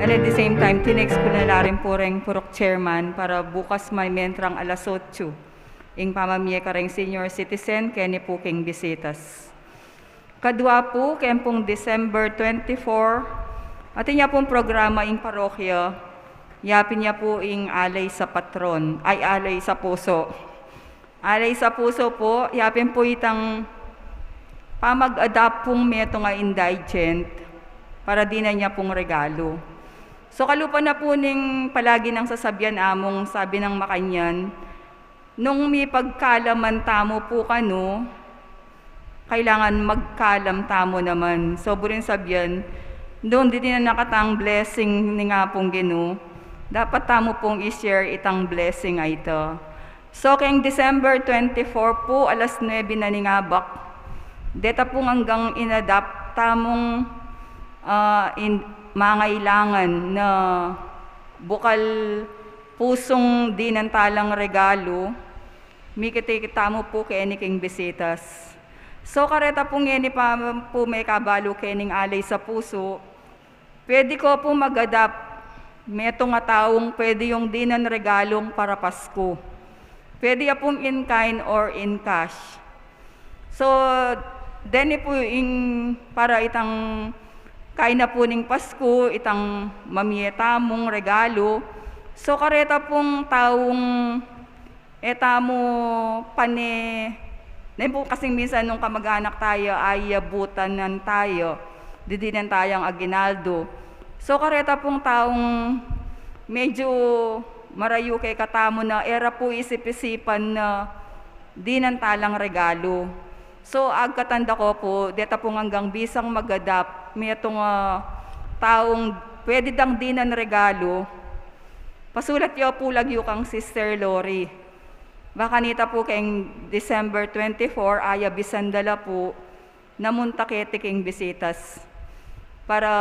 And at the same time, tinext ko na rin po rin purok chairman para bukas may mentrang alas 8. Ing pamamiya ka rin senior citizen, keni po king bisitas. Kadwa po, kempong December 24, atin niya pong programa ing parokya, yapin niya po ing alay sa patron, ay alay sa puso. Alay sa puso po, yapin po itang pamag-adapt pong meto nga indigent para di na niya pong regalo. So kalupa na po ning palagi ng sasabyan among sabi ng Makanyan, nung may pagkalaman tamo po kano, kailangan magkalam tamo naman. So burin sabyan, doon din na nakatang blessing ni nga pong Ginoo, dapat tamo pong i-share itang blessing ay ito. So kayong December 24 po, alas 9 na ni nga bak, deta pong hanggang inadapt tamong mangailangan na bukal pusong di ng talang regalo, mikita mo po kaya ni king bisitas. So kareta po ngeni pa po may kabalo kening alay sa puso, pwede ko po mag-adapt, meto nga taong pwede yung di ng regalong para Pasko. Pwede ya pong in kind or in cash. So, deni po yung para itang kain na po ning Pasko, itang mamiyeta mong regalo. So, kareta pong taong etamo pane, na po kasing minsan nung kamag-anak tayo ay butanan tayo, didinan tayong aginaldo. So, kareta pong taong medyo marayo kay katamo na era po isip-isipan na di ng talang regalo. So, agkatanda ko po, deta po hanggang bisang mag-adapt, may itong taong pwede dang di ng regalo, pasulat yaw po lagyo kang Sister Lori. Baka nita po kayong December 24, aya bisandala po, namunta ketiking bisitas para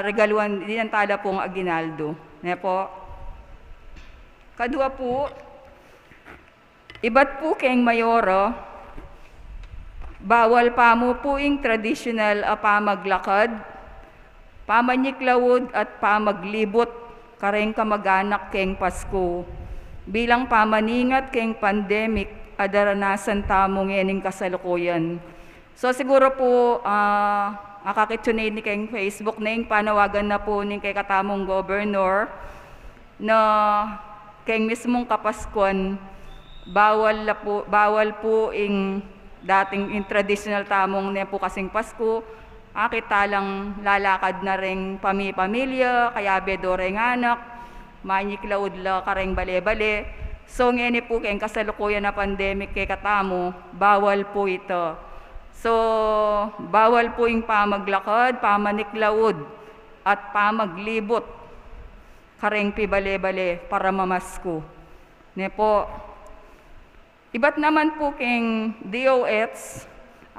regaluan din ang tala pong aginaldo. Ne po. Kadua po, iba't po kayong mayoro, bawal pa mo po ing traditional pamaglakad, pamanyiklawod at pamaglibot, kareng kamag-anak kayong Pasko. Bilang pamaningat kayong pandemic, adaranasan tamong yening kasalukuyan. So siguro po, akakitsunay ni kayong Facebook na yung panawagan na po ni kay katamong gobernur na kayong mismong Kapaskuan, bawal po ing dating in traditional tamong na po kasing Pasko, akita lang lalakad na ring pamilya, kaya bedo ring anak, manyiklaud la kareng bale-bale. So ngeni po kayong kasalukuyan na pandemic kay katamo, bawal po ito. So, bawal po yung pamaglakad, pamaniklaud, at pamaglibot, kareng pibale-bale para mamasko. Ne po. Iba't naman po keng DOH,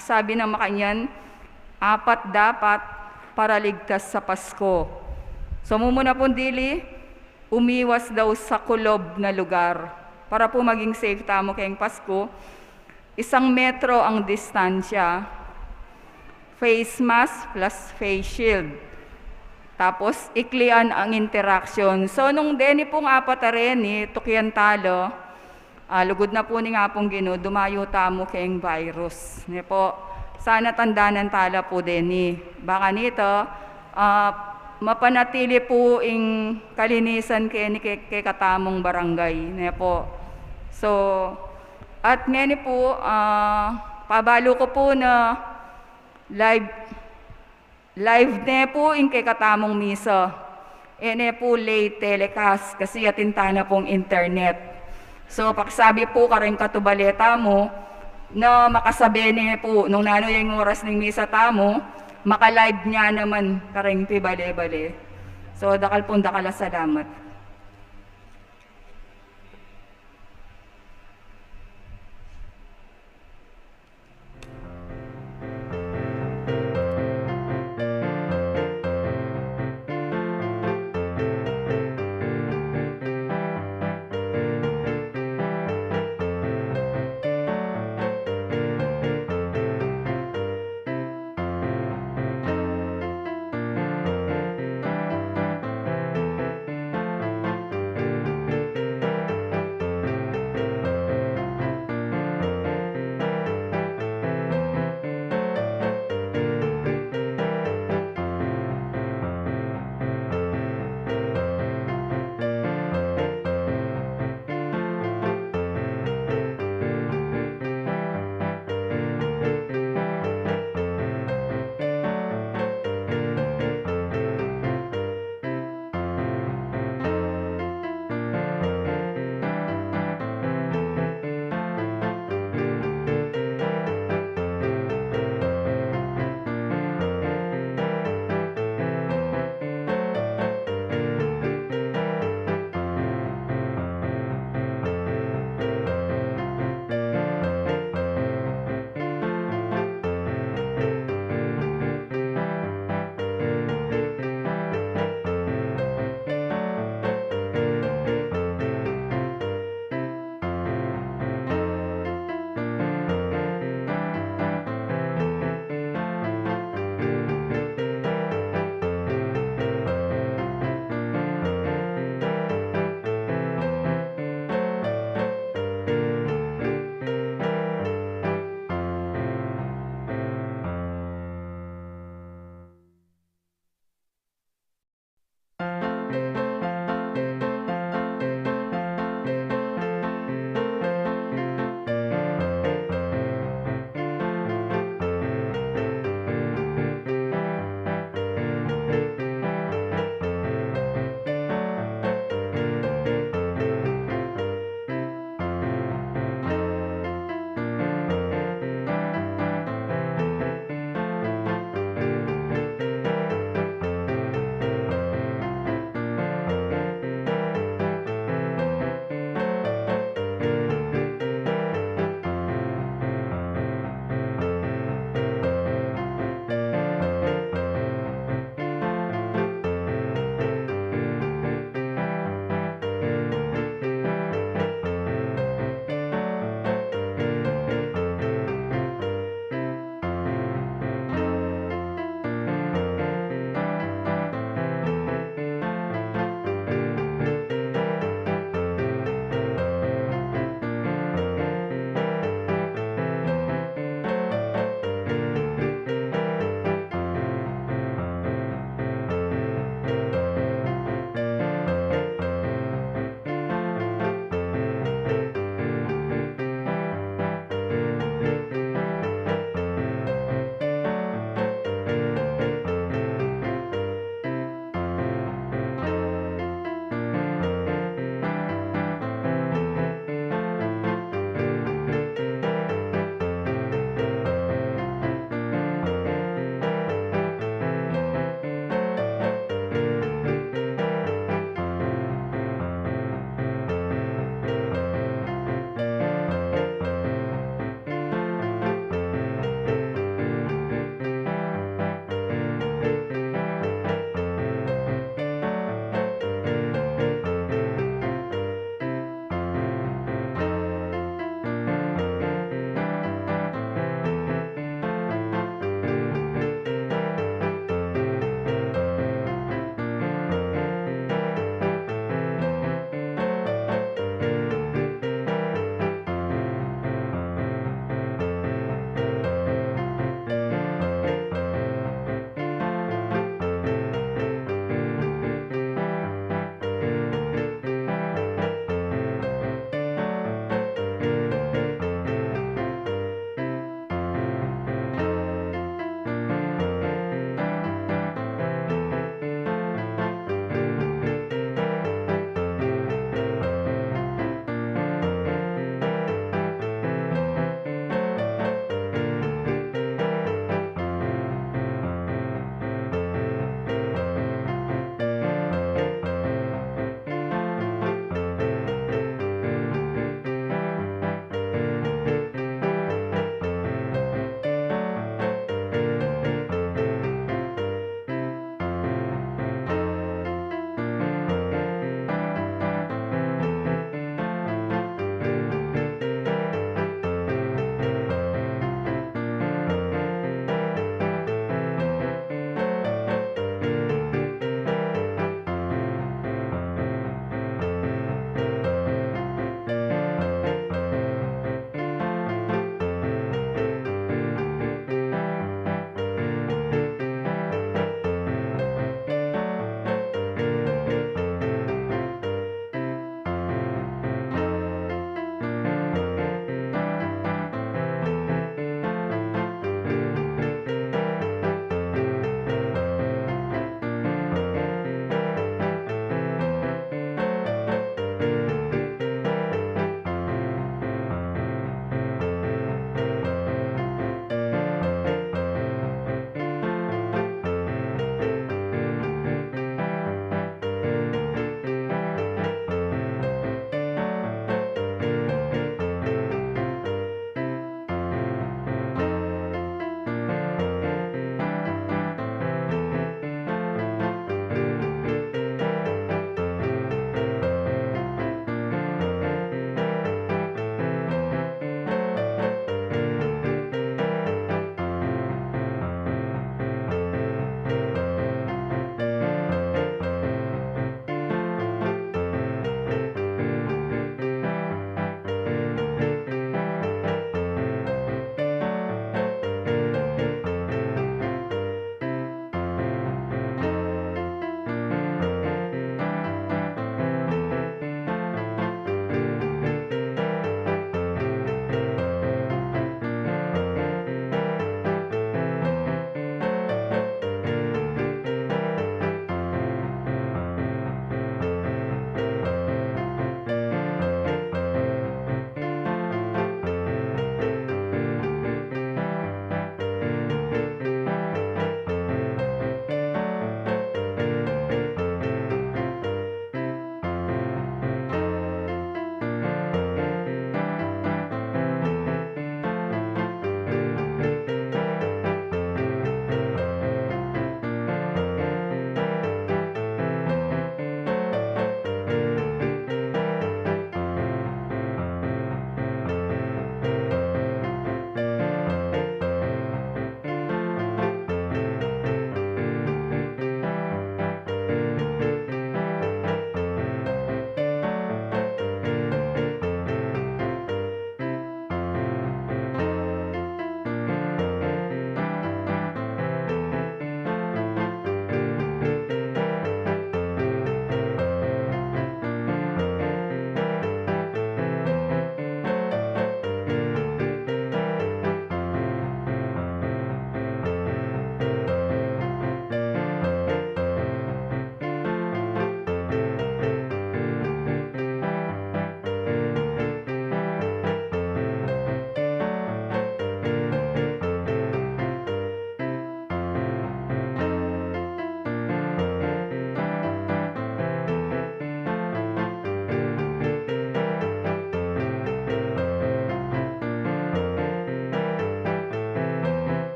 sabi ng Makanyan, 4 dapat para ligtas sa Pasko. So, mumuna po dili, umiwas daw sa kulob na lugar para po maging safe tamo kayong Pasko. 1 metro ang distansya, face mask plus face shield. Tapos, iklian ang interaction. So, nung deni pong 4 areni, tukyan talo, lugod na po ni nga pong Ginoo, dumayo tamo kayong virus. Ne po, sana tandanan tala po deni. Baka nito, mapanatili po ing kalinisan kay katamong barangay. Ne po. So, at ngani po, pabalo ko po na live ne po in kay katamong misa. Ene po late telecast kasi atintana pong internet. So paksabi po kareng katubaleta mo na makasabi ne po nung nano yung oras ng misa tamo, maka-live niya naman kareng pibale-bale. So dakal pong dakala salamat.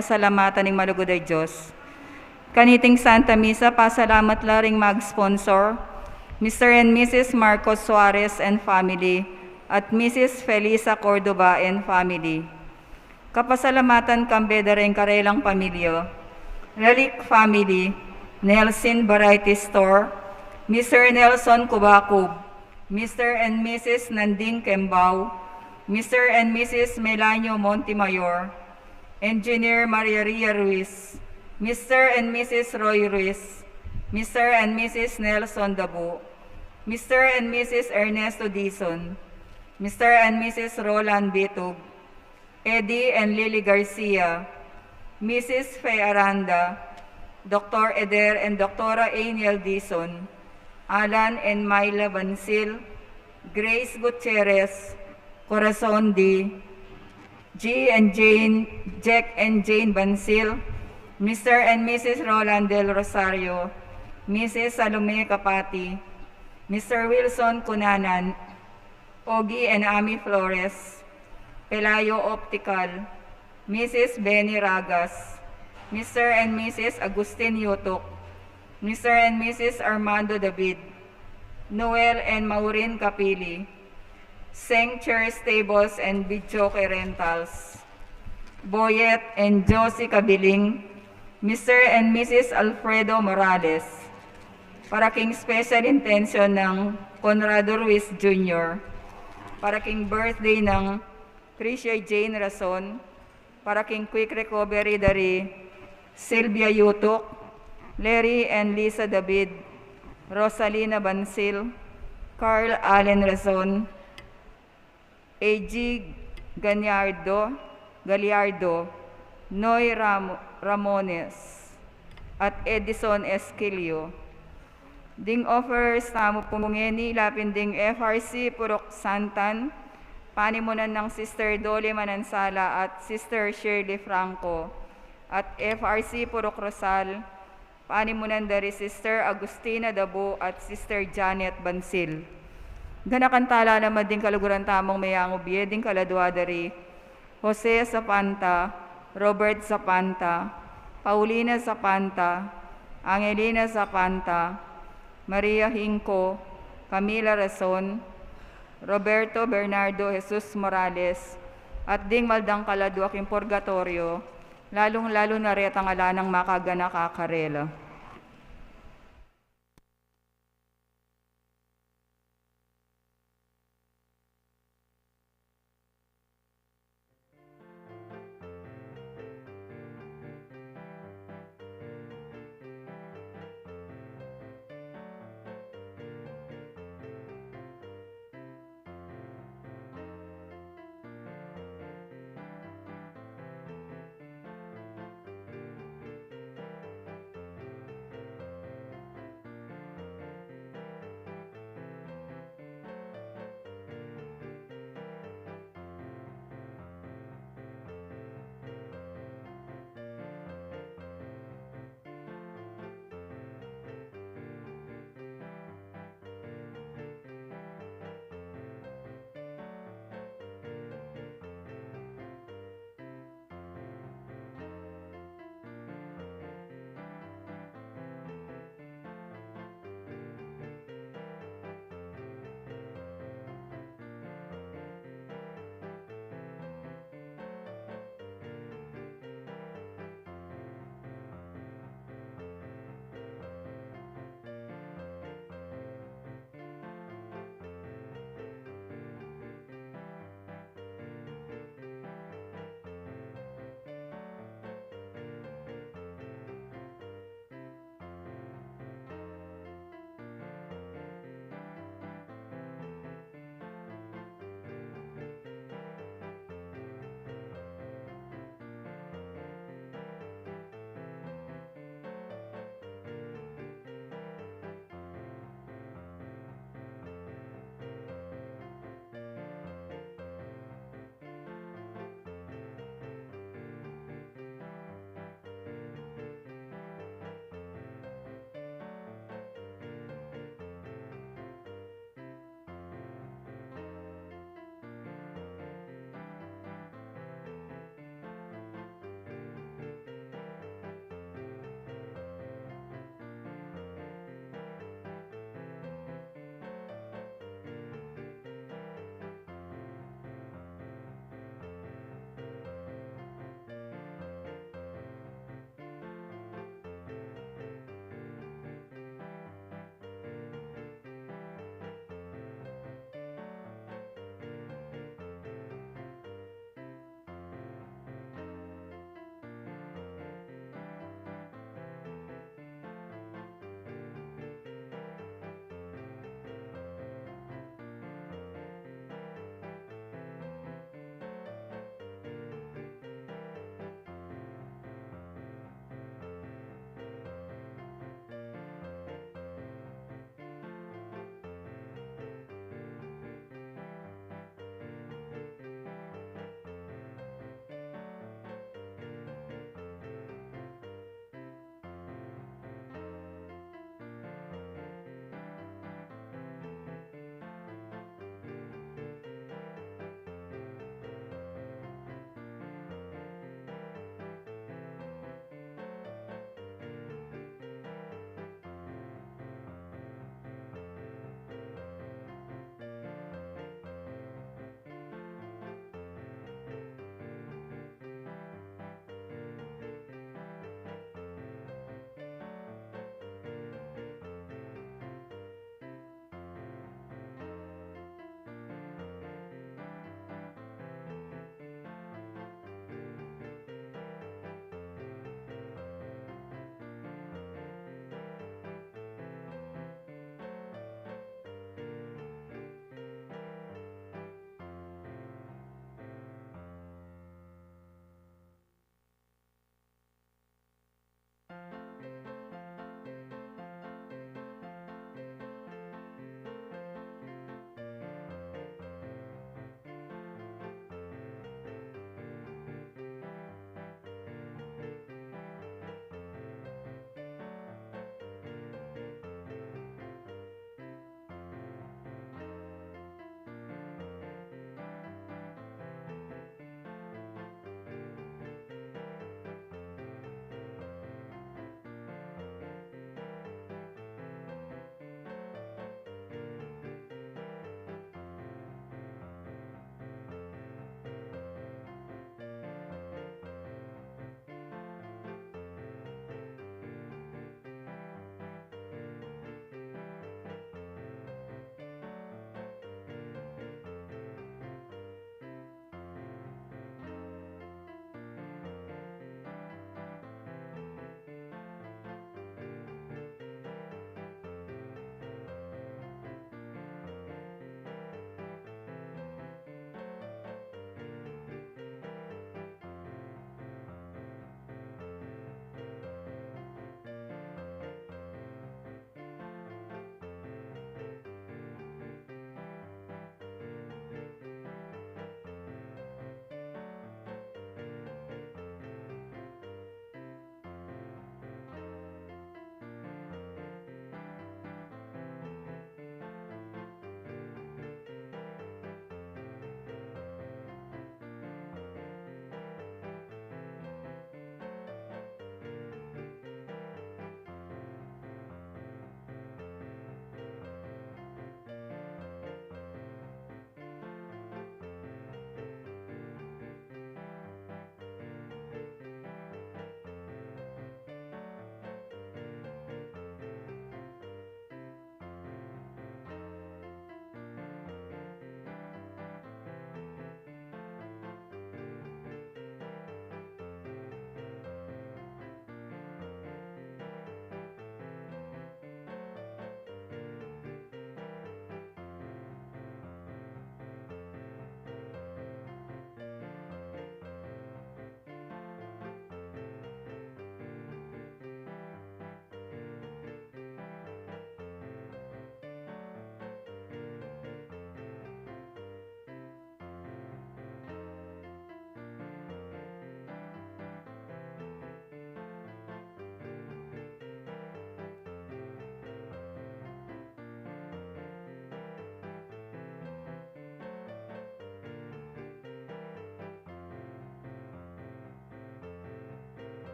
pasalamatan ng malugoday Diyos. Kaniting Santa Misa, pasalamat la ring mag-sponsor, Mr. and Mrs. Marcos Suarez and family, at Mrs. Felisa Cordoba and family. Kapasalamatan kambeda rin karelang pamilya, Relic family, Nelson Variety Store, Mr. Nelson Kubakub, Mr. and Mrs. Nanding Kembao, Mr. and Mrs. Melanio Montemayor, Engineer Maria Ria Ruiz, Mr. and Mrs. Roy Ruiz, Mr. and Mrs. Nelson Dabu, Mr. and Mrs. Ernesto Dizon, Mr. and Mrs. Roland Bitug, Eddie and Lily Garcia, Mrs. Faye Aranda, Dr. Eder and Dr. Aniel Dizon, Alan and Myla Bansil, Grace Gutierrez, Corazon D, Jack and Jane Bansil, Mr. and Mrs. Roland Del Rosario, Mrs. Salome Kapati, Mr. Wilson Cunanan, Ogie and Ami Flores, Pelayo Optical, Mrs. Benny Ragas, Mr. and Mrs. Agustin Yotok, Mr. and Mrs. Armando David, Noel and Maureen Capili, Seng Chairs Tables and Bidjoke Rentals, Boyet and Josie Kabiling, Mr. and Mrs. Alfredo Morales, para king special intention ng Conrado Ruiz Jr., para king birthday ng Tricia Jane Rason, para king quick recovery dari Sylvia Yutok, Larry and Lisa David, Rosalina Bansil, Carl Allen Rason, A.G. Gallardo, Noy Ramones, at Edison Esquilio. Ding offers tamo pumungeni lapin ding FRC Purok Santan, panimunan ng Sister Dolly Manansala at Sister Shirley Franco, at FRC Purok Rosal, panimunan dari Sister Agustina Dabo at Sister Janet Bansil. Ganakantala naman din kaluguran tamong mayang ubye ding kaladwa dari Jose Zapanta, Robert Zapanta, Paulina Zapanta, Angelina Zapanta, Maria Hinco, Camila Rason, Roberto Bernardo Jesus Morales, at ding maldang kaladwa king purgatorio, lalong-lalo na retang ala ng makagana kakarela.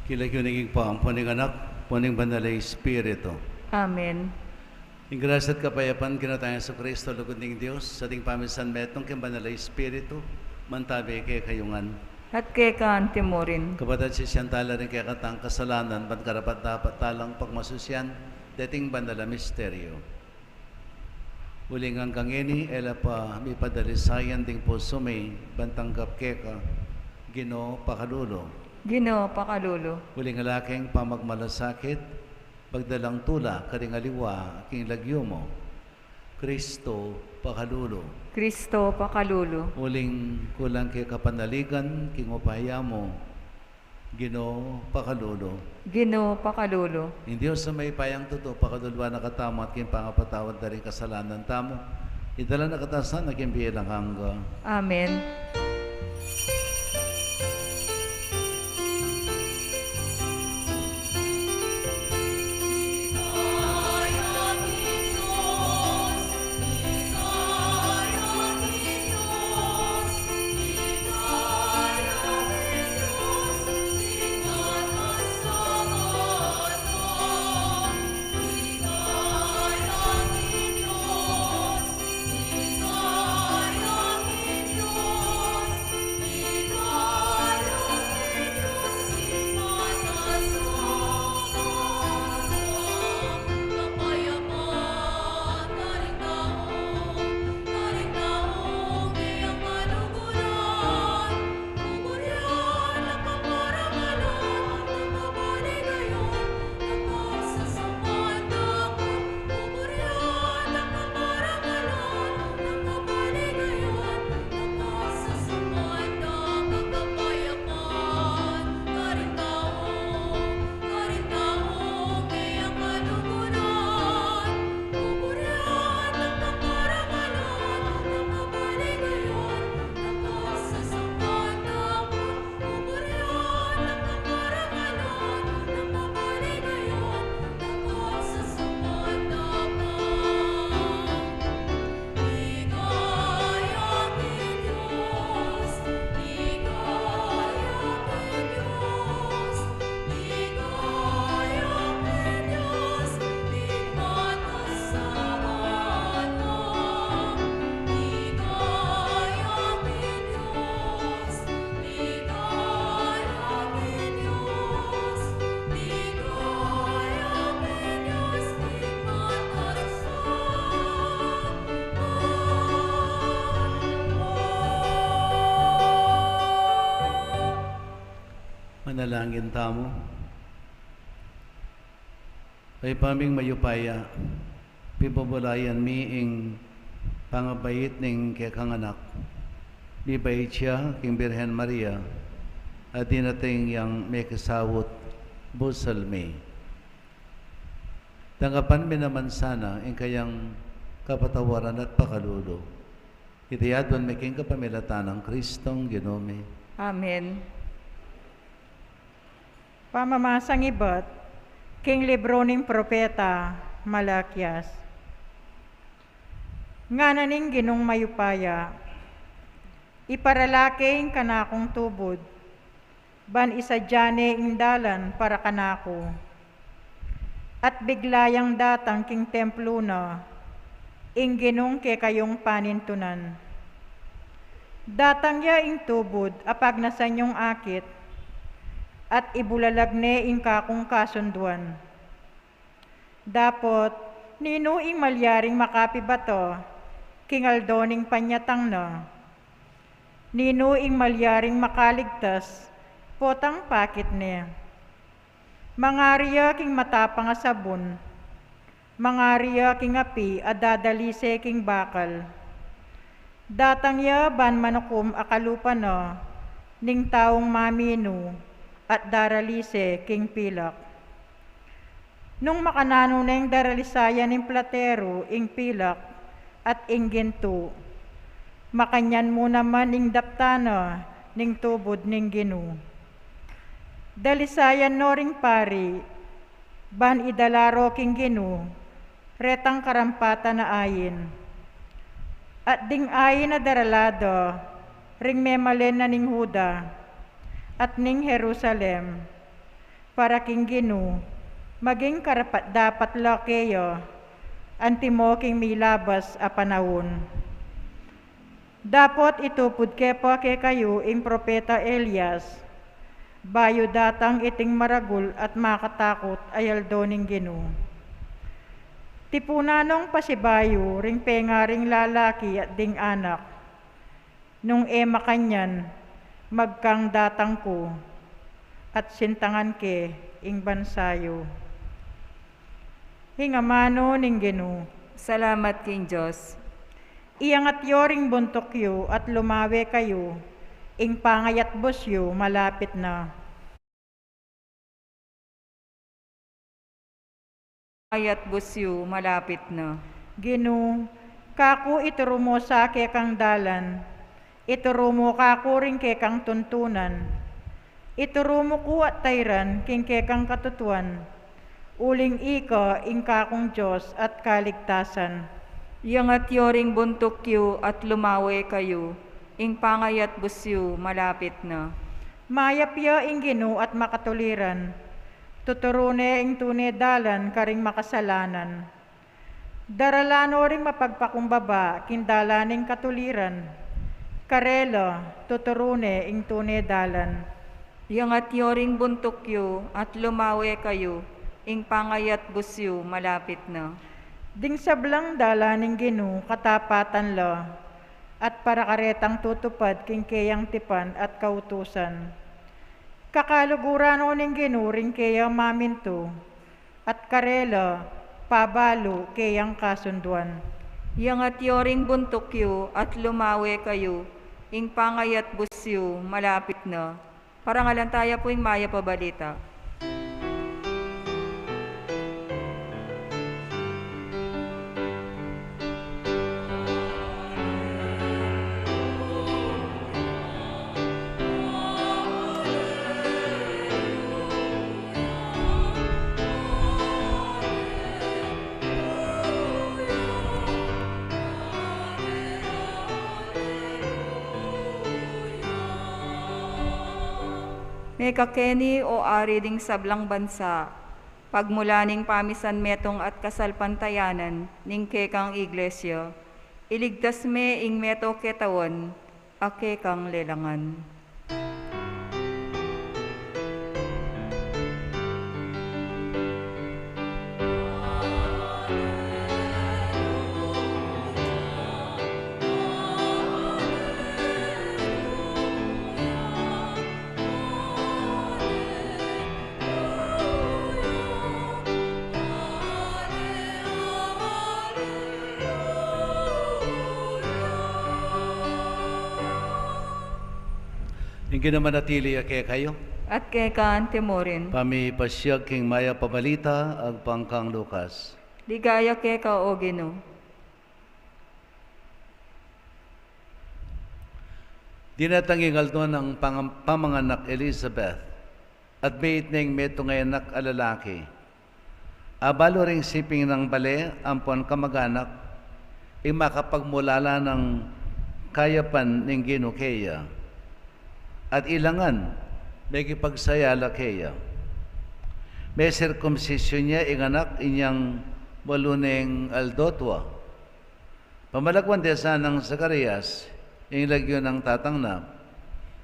Kilagyo po ang puning anak, puning banal na Espiritu. Amen. Ang grasya at kapayapaan kinatayang sa Kristo, lugod ng Diyos, sa ating pamisan metong king banal na Espiritu, mantabi kay kayungan. At kay kaan timurin. Kapatid si Siyantala rin kaya katang kasalanan, ba't karapat dapat talang pagmasusyan, dating banal na misteryo. Uling hanggang ini, ela pa may padalisayan ding puso may bantanggap keka, Ginoo pakalulo. Ginoo pakalulo. Uling alaking pamagmalasakit, pagdalang tula, karing aliwa, king lagyo mo, Kristo pakalulo. Kristo pakalulo. Uling kulang kay kapanaligan, king upaya mo, Ginoo pakalulo. Ginoo pakalulo. In Diyos sa may payang totoo, pakadulwa na katamo at king pangapatawad na rin kasalanan tamo, idala na katasan na king bilang hangga. Amen. Manalangin tamo. Ay paming mayupaya, pipabulayan miing pangabayit ning kekang anak. Bibayit siya king Birhen Maria, at dinating yang may kasawot, busal mi. Tanggapan mi naman sana ang kayang kapatawaran at pakalulo. Itiyadwan may king kapamilatan ng Kristong Ginome. Amen. Pamamasang ibat, king libro ning propeta, Malakias. Nga naning ginong mayupaya, iparalaking kanakong tubod, ban isadyane ing dalan para kanako, at biglayang datang king templo na, ing ginong ke kayong panintunan. Datang ya ing tubod, apag nasanyong akit, at ibulalagne ing kakong kasunduan. Dapot, ninuing malyaring makapibato, kingaldoning panyatang na. Ninuing malyaring makaligtas, potang pakit niya. Mangariya king matapang asabon, mangariya king api adadalise king bakal. Datang ya ban manukum akalupa na, ning taong maminu, at daralise king pilak. Nung makanano na yung daralisayan ng platero, ing pilak, at ing ginto, makanyan mo naman ing daptana, ning tubod ning ginu. Dalisayan no ring pari, ban idalaro king ginu, retang karampata na ayin. At ding ayin na daralado, ring memalen na ning Huda, at ning Jerusalem, para king Ginu, maging karapat dapat lakeyo, antimo king milabas a panahon. Dapat itupod kepa ke kayo ing propeta Elias, bayo datang iting maragul at makatakot ayaldo ning Ginu. Tipunanong pasibayo ring pengaring lalaki at ding anak, nung ema kanyan magkang datang ko at sintangan ke ing bansayo. Hingamano ning Ginu. Salamat king Diyos. Iyangat yoring buntok yo at lumawe kayo, ing pangayat bosyo malapit na. Ayat busyo, malapit na. Ginu, kaku iturumo sa kekang dalan, iturumo kaku ring kekang tuntunan, iturumo ku at tayran king kekang katutuan, uling ika ing kakong Diyos at kaligtasan. Iyangat yoring buntok yu at lumawe kayo, ing pangayat busyo, malapit na. Mayapya ing Ginu at makatuliran, tuturune ing tune dalan karing makasalanan. Daralano ring mapagpakumbaba kindalaning katuliran, karela tuturune ing tune dalan. Iyangat yoring buntok yu at lumawe kayo, ing pangayat busyo, malapit na. Ding sablang dalaning Ginu katapatan la, at para karetang tutupad king keyang tipan at kautusan. Kakaluguran o ning Ginu ring keyang maminto, at karela pabalo keyang kasunduan. Iyangat yoring buntok yu at lumawe kayo, ing pangayat busyo, malapit na. Parangalantaya po ing maya pabalita. May kakeni o ari ding sablang bansa, pagmulaning pamisan metong at kasalpantayanan, ning kekang iglesia, iligtas me ing meto ketawan, a kekang lelangan. Ingin naman natili ake kayo. At kekan timorin, Pami pasyag king maya pabalita ag pangkang Lukas. ligaya keka o Gino. Dinatangingal doon ang pamanganak Elizabeth at bait ning meto ngay anak alalaki. Abalo ring siping ng bale ampon kamaganak makapagmulala ng kayapan ning ginukeya. At ilangan, may kipagsayala kaya. May circumcision niya inganak inyang waluneng aldotwa. Pamalagwan desa ng Zacarias, yung lagyo ng tatangna,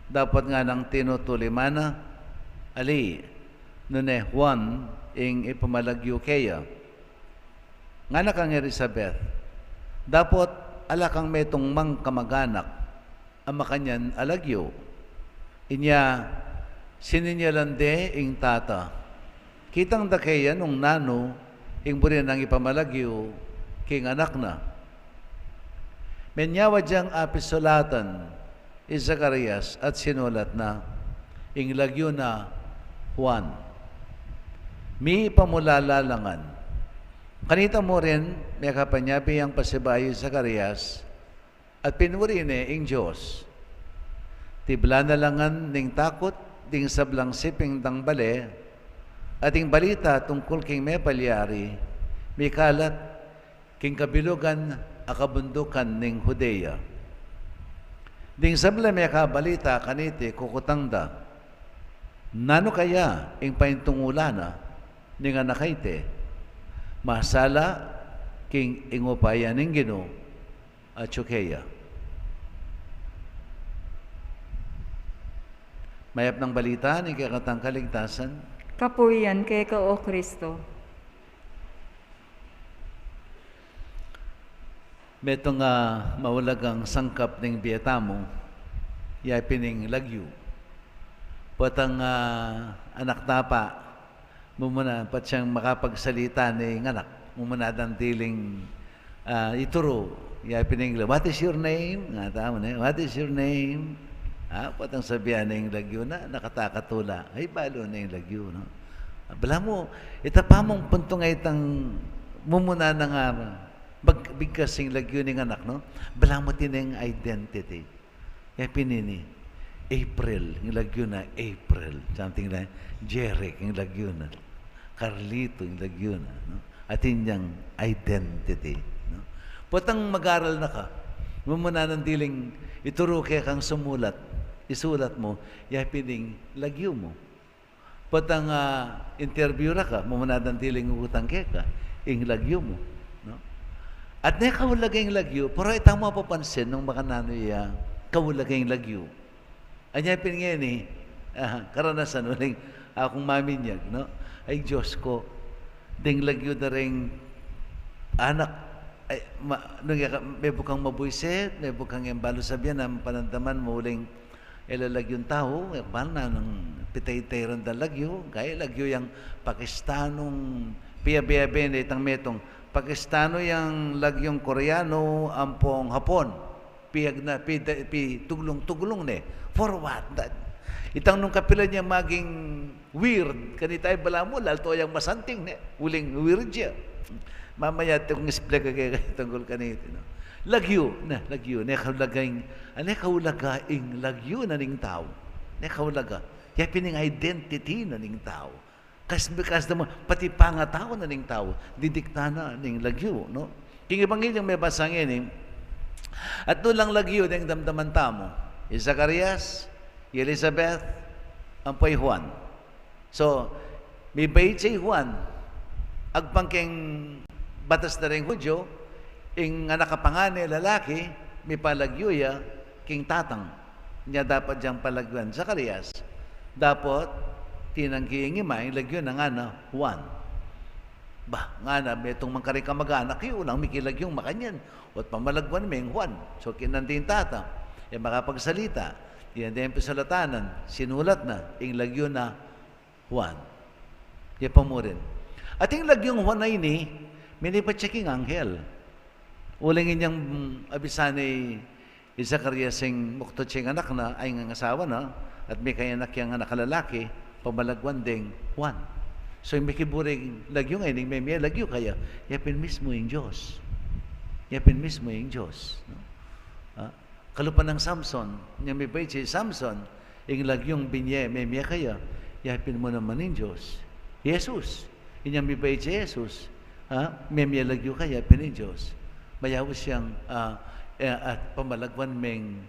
dapat nga ng tinutulimana, ali, nune Juan, ing ipamalagyo kaya. Nganak ang Elizabeth, dapat alakang metong mang kamaganak, ang makanyan alagyo. Inya, sininyalande ing tata. Kitang dakaya nung nano, ing burin ang ipamalagyo, king anak na. Menyawa diyang apisolatan, Zacarias, at sinulat na, ing lagyo na Juan. Mi pamulalalangan. Kanita mo rin, may kapanyabi ang pasibayo Zacarias, at pinurine ing Diyos. Tibla na langan ning takot, ding sablang siping dang bale, ating balita tungkol king may palyari, may kalat, king kabilugan, akabundukan ning Judea. Ding sabla may kabalita kaniti kukutangda, Nano kaya ing paintungulana ni nga nakaite, masala king ingupaya ning Ginoo at Chukeya. Mayap ng balita ni kakatang kaligtasan, Kapurian kay ka o Kristo. meto nga mawalagang sangkap ning biyatamo, yay pining lagyu. Patang anak tapa, mumuna pat siyang makapagsalita ni anak, mumuna dantiling ituro, yay pining, what is your name? Nga tamo na, what is your name? Patang sabihan na yung lagyo na, nakatakatula. Ay, balo na yung lagyo, no? Bala mo, itapamong punto nga itang mumuna na nga, magbigkas yung lagyo ng anak, no? Bala mo tineng identity. Kaya pinini, April, yung lagyo na, April. Something like, Jeric, yung lagyo na. Carlito, yung lagyo na, no? At yung identity, no? Patang mag-aral na ka, mumuna ng diling, ituro kaya kang sumulat, isulat mo, yapining lagyo mo. Patang interview ra ka, mamunadang tiling utang kaya ka, ing lagyo mo. No? At na kawalagay yung lagyo, pero itang mapapansin nung baka nanoy kawalagay yung lagyo. Anya piningin karanasan, uling akong maminyag, no? Ay Diyos ko, ding lagyo na rin anak, ay, may bukang mabuiset, may bukang embalo sabihan na panandaman mo uling ilalag yung tao, paano na ng pitay-tayran da lagyo, kaya lagyo yung Pakistanong piya-piya-piya itang metong Pakistano yung lagyong Koreano ampong Hapon piyag na tuglong-tuglong ne for what that itang nung kapila niya maging weird kanitay bala mo lalto yung masanting ne uling weird siya mamaya kung explain ka kaya tungkol kanito no? Lagyo na kaulagaing kaulagaing lagyo na ning tao na kaulaga kaya pining identity na ning tao kas naman pati pangatao na ning tao didikta na ning lagyo no king Ebanghelyong may basangin at nulang lagyo ning damdaman tamo Zacarias, Elizabeth, ampoy Juan. So may bayit si Juan agpangking batas na rin Hudyo ing anak kapangani lalaki may palagyoya king tatang niya dapat diyang palagyuan Zacarias dapat tinanggiing imay lagyo ng Juan nga na may itong mangkari ka mag-anak yung ulang mikilagyong makanyan at pamalagwan may Juan so kinantin tatang makapagsalita yan din pasalatanan sinulat na ing lagyo na Juan yan pa mo rin at ing lagyong Juan na ini minipacheking anghel uling inyang abisan ni Zacarias yung muktotsing anak na ay ng asawa na at may kaya anak yung anak lalaki pamalagwan ding Juan so yung mikiburing lagyo ngayon may lagyo kaya yapin mismo yung Diyos no? Kalupan ng Samson niya may bayit si Samson yung lagyong binye may kaya yapin mo naman yung Diyos Jesus inyang may bayit si Jesus may lagyo kaya yapin yung Diyos mayawas siyang at pamalagwan meng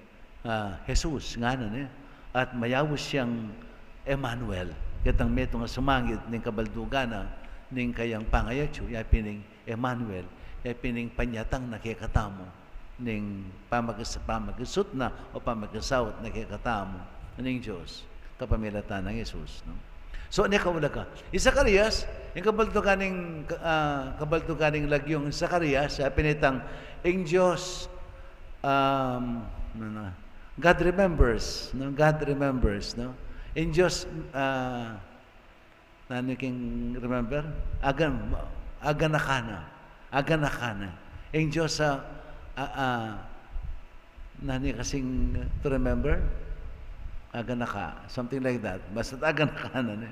Jesus nga na at mayawas siyang Emmanuel katang meto nga sumangit ng kabaldugana ng kayang pangayatyo yapining Emmanuel yapining panyatang nakikatamo ng pamagasut na o pamagasawat nakikatamo ng Diyos kapamilatan ng Jesus no? So ano kawala ka Zacarias yung kabaltuganing lagyong Zacarias pinitang ing Diyos God remembers no in Diyos king remember aganakana in Diyos nani kasing to remember aganaka something like that basta aganakana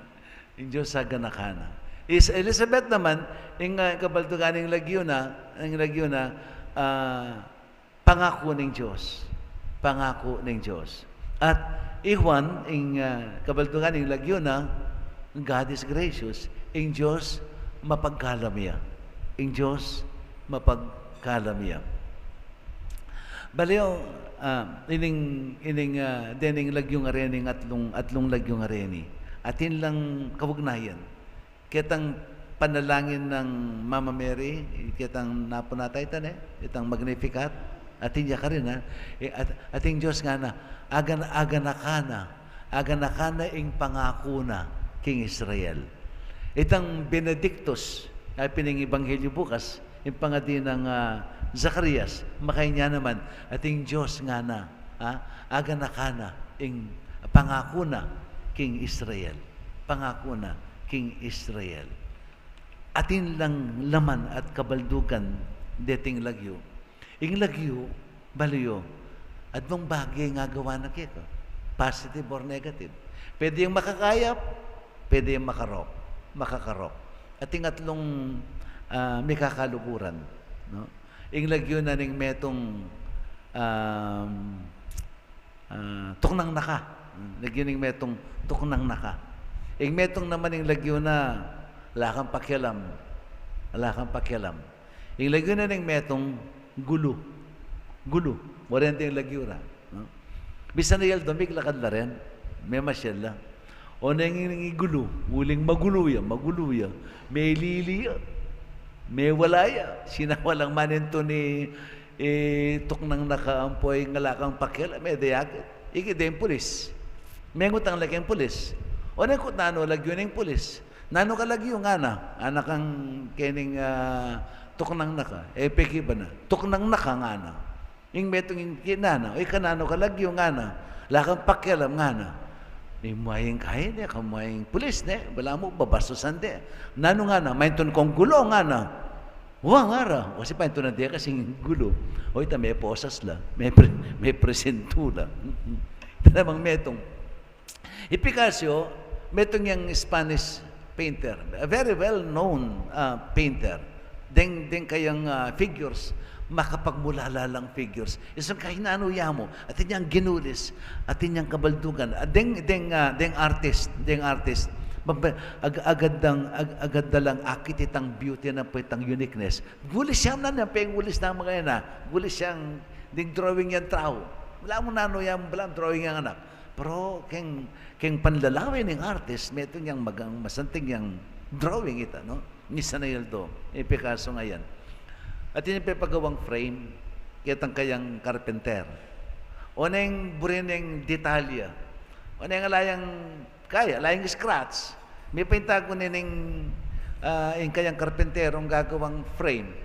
in Diyos aganakana is Elizabeth naman ing kabaltuganing lagyo na pangako ng Diyos at Juan ing kabaltuganing lagyo na God is gracious ing Diyos mapagkalamya baliw ining dening lagyong arening atlong lagyong areni atin lang kawugnayan. Kitang panalangin ng Mama Mary, kitang napunatay tan itang Magnificat, atin ya ka rin ating Diyos nga na, aga na kana ing pangako na King Israel. Itang Benedictus, ay pining Ebanghelyo bukas, yung pangadi ng Zacarias, makay niya naman, ating Diyos nga na, aga na kana ing pangako na King Israel. Pangako na King Israel. Atin lang laman at kabaldugan dating lagyo. Ing lagyo, baliyo, at mong bagay nga gawa na kito. Positive or negative. Pwede yung makakayap, pwede yung makakarok. At yung atlong may kakalukuran. No? Ing lagyo na ning metong tuknang naka. Lagyo ning metong tuknang naka. Ing metong naman ing lagyo na wala kang pakialam. Ing lagyo na ning metong gulo. Warente yung lagyo na. No? Bisa na yal domig lakad na rin. May masyal lang. O nanging gulo, uling maguluya. May liliya. May walaya. Sinawalang manento ni tuknang nakaampoy ngalakang pakialam. May dayakit. Ikita yung pulis. May ngutang lagi yung pulis. O nangkot na ano lagyo ng pulis. Nano ka lagyo nga na. Anak ang kening tuknang naka. Peki ba na? Tuknang naka nga na. Yung metong yung kinana. Kanano ka lagyo nga na. Lakang pakialam nga na. May muaying kain kamuaying pulis wala mo babastusan nano nga na mainton kong gulo nga na nga ra kasi pa ito na kasing gulo ita may posas la may presentula namang metong Picasso metong yung Spanish painter, a very well known painter ding kayang figures makapagmulala lang figures. Isang kahinanuya mo, atin niyang ginulis, atin niyang kabaldugan, ding artist, agad lang akit itang beauty na po itang uniqueness. Gulis siyang na pengulis na mga yan gulis siyang ding drawing yan trao. Wala mo nanuya mo balang drawing yang anak. Pero keng panlalawin ng artist, meto niyang masanting yang drawing ita, no? Nisa na yaldo, Picasso nga yan. At yun pagawang frame, kitang kayang carpenter. O na yung burineng detalya. O na yung layang scratch. May pintago nining yung kayang carpenterong gagawang frame.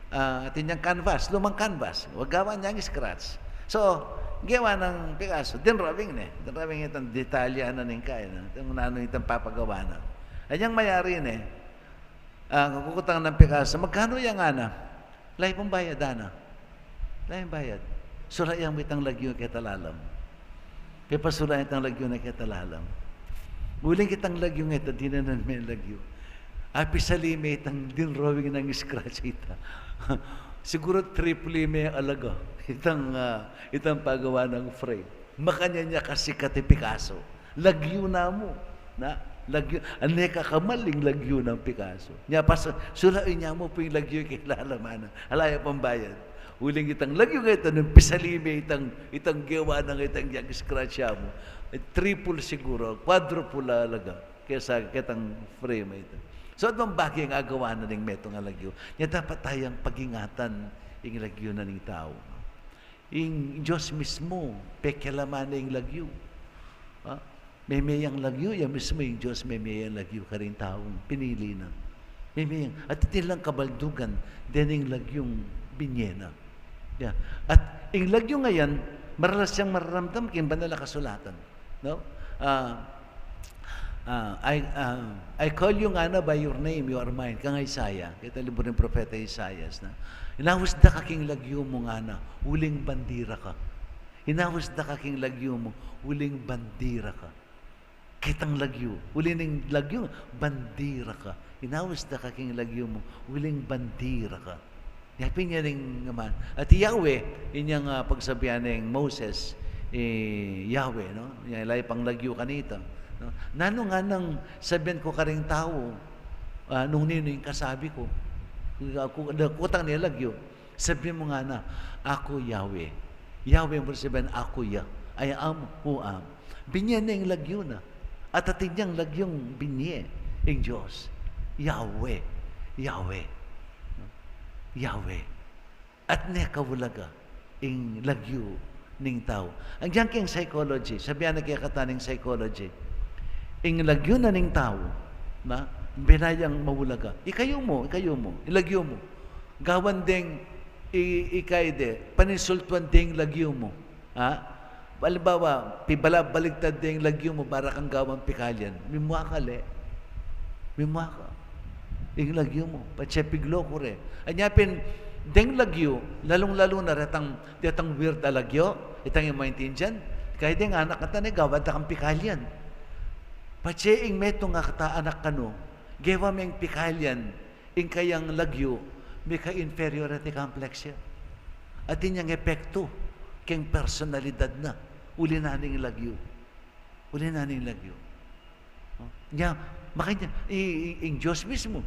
At yun yung canvas, lumang canvas. Huwag gawa niya yung scratch. So, gawa ng Picasso, dinrawing Dinrawing itong detalya na ning kaya na. Itong ano itong papagawa na. Anyang mayari kukutang ng Picasso, magkano yung ana? Lahi pong bayad, Lahi pong bayad. Sulayan mo itang lagyo kitalalam. Pipasulayan itang lagyo na kitalalam. Muling kitang lagyo nga ito, dinanan may lagyo. Apisali may itang dinrawing ng scratch ita. Siguro triple may alaga. Itang pagawa ng frame. Makanya niya kasi kati Picasso. Lagyo na mo. Lagyo, aneka kamaling lagyo ng Picasso. Nya pas sulain niya mo po yung lagyo kilalaman. Alaya pambayad. Huling itang lagyo nga ito, nung pisalime itang gawa ng itang yung scratch mo. Triple siguro, quadruple alaga kaysa kitang frame ito. So, itong bagay ang agawa na ng metong lagyo. Nya dapat tayong pag-ingatan yung lagyo na ng tao. Yung Diyos mismo, pekialaman na yung lagyo. May mayang lagyo, yan mismo yung Diyos, may mayang lagyo ka rin taong pinili na. May mayang, at itilang kabaldugan, din yung lagyong binyena. Yeah. At yung lagyo ngayon, maralas siyang mararamdam kayong banal na kasulatan. No? I call you nga na by your name, you are mine. Kang Isaiah, kita libro ng Propeta Isaiah na, hinahusda ka king lagyo mo nga na, uling bandira ka. Hinahusda ka king lagyo mo, uling bandira ka. Kitang lagyo. Uling ng lagyo, bandira ka. Hinahusda ka king lagyo mo, uling bandira ka. Yapin niya rin naman. At Yahweh, inyang pagsabihan ng Moses, Yahweh, no? Ilay pang lagyo kanita. No? Nano nga nang sabihan ko ka rin tao, nung nino yung kasabi ko, kutang nilagyo, sabihin mo nga na, ako Yahweh. Yahweh mo sabihin, ako Ya. I am who am. Binyan na yung lagyo na. At atin niyang lagyong binye ang Diyos. Yahweh. Yahweh. Yahweh. At ne kawulaga ang lagyo ning tao. Ang diyan kayong psychology, sabihan na kaya kataning psychology, ang lagyo na ning tao, na binayang mawulaga. Ikayo mo, ilagyo mo. Gawan ding ikaide, panisultuan ding lagyo mo. Ha? Halimbawa, baligtad ding lagyo mo para kang gawang pikalyan. Mimwa ka le. Mimwa ka. Ing lagyo mo. Patsepiglo ko re. Anyapin, ding lagyo, lalong-lalo na retang weird na lagyo, itang yung maintindihan, kaya ding anak kata ni gawad na kang pikalyan. Patse ing meto nga kata anak kano, gawa may pikalyan, ing kayang lagyo, may ka-inferiority complex siya. At inyang epekto, keng personalidad na, uli na ning lagyo. Uli na ning lagyo. Nya, makanya, ing Diyos mismo,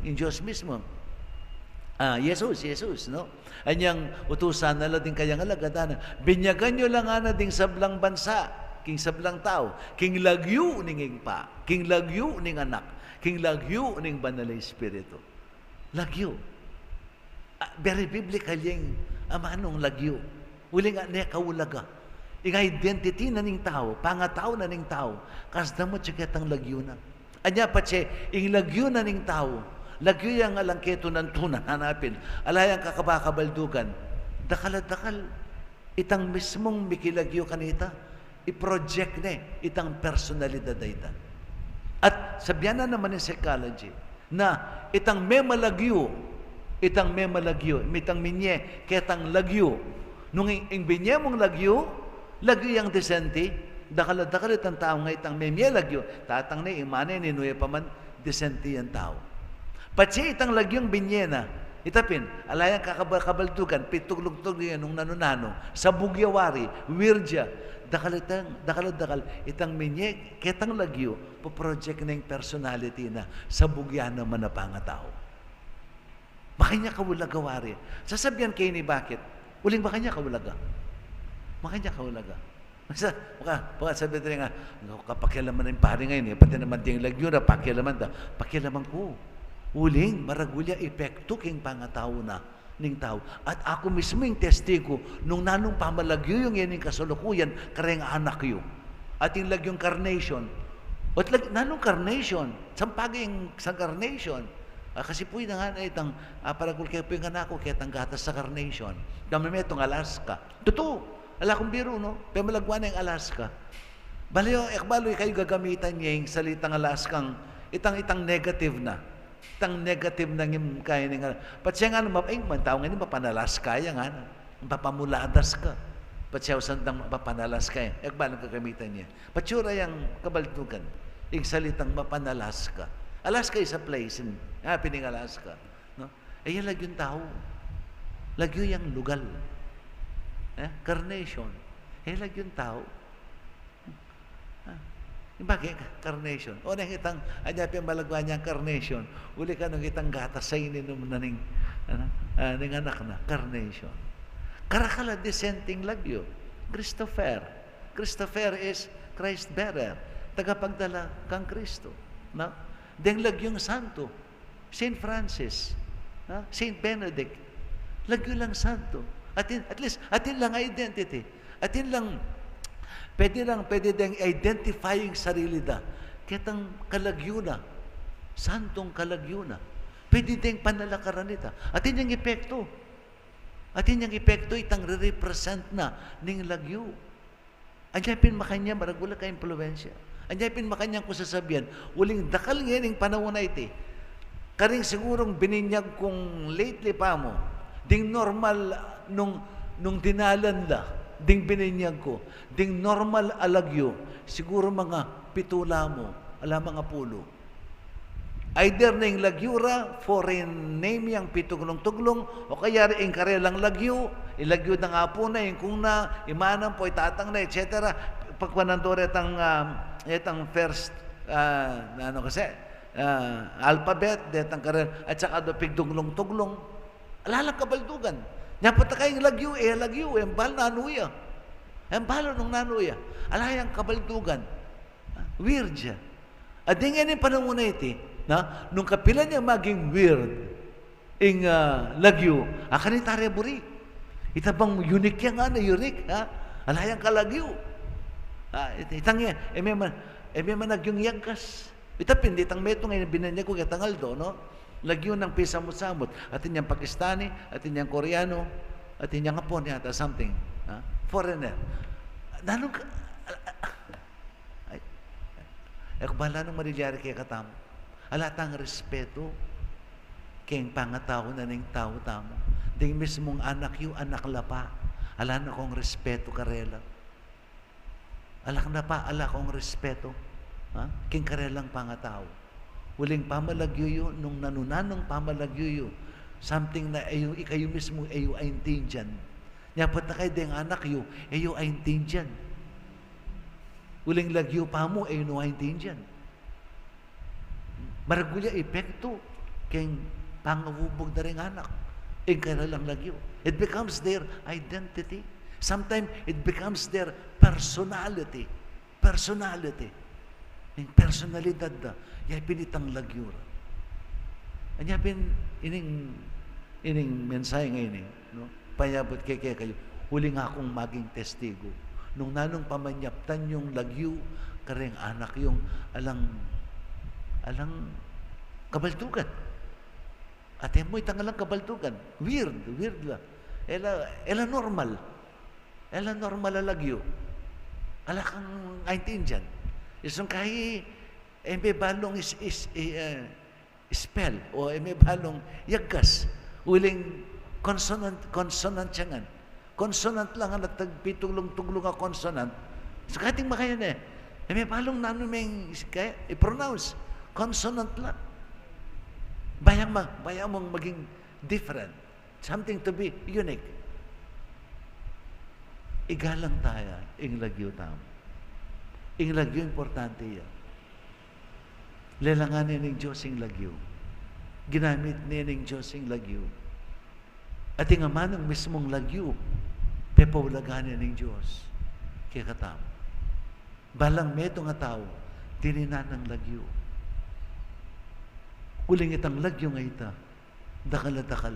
Jesus, no? Anyang utusan na lang din kayang alagad, binyagan nyo lang ana ding sablang bansa, king sablang tao, king lagyo ning ingpa, king lagyo ning anak, king lagyo ning banal na espiritu. Lagyo. Very biblical yung amanong lagyo. Uli nga ne kawulaga. Ing identity na ning tao, pangatao na ning tao, kasda mo tsiketang lagyo na. Anya pa ing lagyo na ning tao, lagyo yang alangketo ng tunan, hanapin, alayang kakabakabaldugan, dakal itang mismong mikilagyo kanita, i-project na itang personalidad na ita. At sabihan na naman ng psychology, na itang may malagyo, itang minye, ketang lagyo, nung ing binye mong lagyo yang desente, dakal itang tao nga itang may lagyo, tatang na imane, ninuya pa man, desente yung tao. Patsi itang lagyong binyena, itapin, alayang kakabaldugan, pituglugtog niya nung nanunano, sa bugyawari, wirja, dakal, itang minye, ketang lagyo, po-project na yung personality na sa bugya naman na pangatao. Makanya kawulagawari. Sasabihan kayo ni bakit? Uling makanya kawulaga. Makanya kawulaga. Baka sabi rin nga, kapakialaman ng pari ngayon, pati naman ding lagyo na pakialaman ko. Uling, maragulya, epekto king pangatao na ning tao. At ako mismo yung testigo, nung nanong pamalagyo yung yan yung kasulukuyan, kareng anak yun. At yung lagyong carnation. At nanong carnation, sampaging sa carnation. Kasi po yung nga na itang, paragul kayo po yung anak ko, kaya gatas sa carnation. Kami may itong Alaska. Totoo, ala kong biro, no? Pero malagwa na yung Alaska. Baliyo, ekbaloy kayo gagamitan niya yung salitang Alaskang, itang negative na. Itang negative na yung kaya nga. Pat siya nga, tao nga mapanalas kaya nga. Mapamuladas ka. Pat siya usandang mapanalas kaya. Ekbaloy gagamitan niya. Patsura yung kabaltugan. Yung salitang mapanalas ka. Alaska is a place in happening Alaska. No? Yan lagyo yung tao. Lagyo yung lugal. Carnation. Lagyo yung tao. Bakit? Carnation. O nang itang, anyapin malagwa niyang carnation. Uli ka nung itang gatas sa ininom na ning anak na. Carnation. Karakala dissenting lagyo. Christopher. Christopher is Christ bearer. Tagapagdala kang Kristo. No? Deng lagyong santo. Saint Francis. Saint Benedict. Lagyo lang santo. At least, atin lang identity. Atin lang, pwede deng identifying sarili da. Kitang kalagyo na. Santong kalagyo na. Pwede deng panalakaran nita. Atin yung epekto. Atin yung epekto itang re-represent na ning lagyo. Anyapin makanya maragula ka impluensya. Anyapin makanyang ko sasabihan, uling dakal ngayon yung panahon na iti. Karing sigurong bininyag kong lately pa mo, ding normal nung dinalan la, ding bininyag ko, ding normal alagyo, siguro mga pitula mo, mga pulo. Either na yung lagyura, foreign name yung pituglong-tuglong, o kaya yung karelang lagyo, ilagyo na nga po na, yung kung na, imanang po, itatang na, etc. Pagpanandore itang first, alphabet, detang karel, at saka do pigduglong-tuglong, alalang kabaldugan. Napata kayong lagyo, embal nanuya. Embalo nung nanuya. Alayang kabaldugan. Weird siya. At di nga ni panahon na iti, na nung kapila niya maging weird, ing lagyo, akanitari buri. Itabang unique yan nga na unique, ha? Alayang kalagyo. Itang yan, may managyong yagkas. Itapin, ditang metong ngayon binanya ko katangal do, no? Lagyo ng pisamot-samot. At inyang Pakistani, at inyang Koreano, at inyang Hapon, yata, something. Foreigner. Nanong ka, ako bahala nung marilyari kaya katamo. Alatang respeto, kayang pangatao na ning tao tamo. Ding mismong anak yu, anak lapa. Ala na kong respeto karela. Alak na pa, ala kong respeto. King karelang pangatao. Uling pamalagyo yu, nung nanunanong pamalagyo yu, something na ikayo mismo ayo ay intindihan. Nyapat na kayo ding anak yu, ayo ay intindihan. Uling lagyo pa mo, ayo no ay intindihan. Maragulya epekto, kayang pangawubog na rin anak. Karelang lagyo. It becomes their identity. Sometimes it becomes their personality. Personality. Yung personalidad da, yung pinitang lagyura. Anya ining mensahe ngayon, no? Payabot kayo, huli nga akong maging testigo. Nung nanong pamanyaptan yung lagyo, kareng anak yung alang kabaltugan. At mo itangalang kabaltugan. Weird lang. Ela normal. Ela normal lagyo. Ala kang aintin dyan. Isang kahi, may balong spell, o may balong yagkas. Uling consonant siyangan. Consonant lang ang nagtagpitulong-tuglong ang consonant. So kating makaya na may balong nano may i-pronounce. Consonant lang. Bayang mong maging different. Something to be unique. Igalang tayo, ing lagyo tamo. Ing lagyo, importante yan. Lelanganin ng Diyos ing lagyo. Ginamit niya ng Diyos ing lagyo. At yung aman ng mismong lagyo, pepawlaganin ng Diyos. Kaya katamo. Balang meto nga tao, tininan ng lagyo. Uling itang lagyo nga ita, dakal-dakal,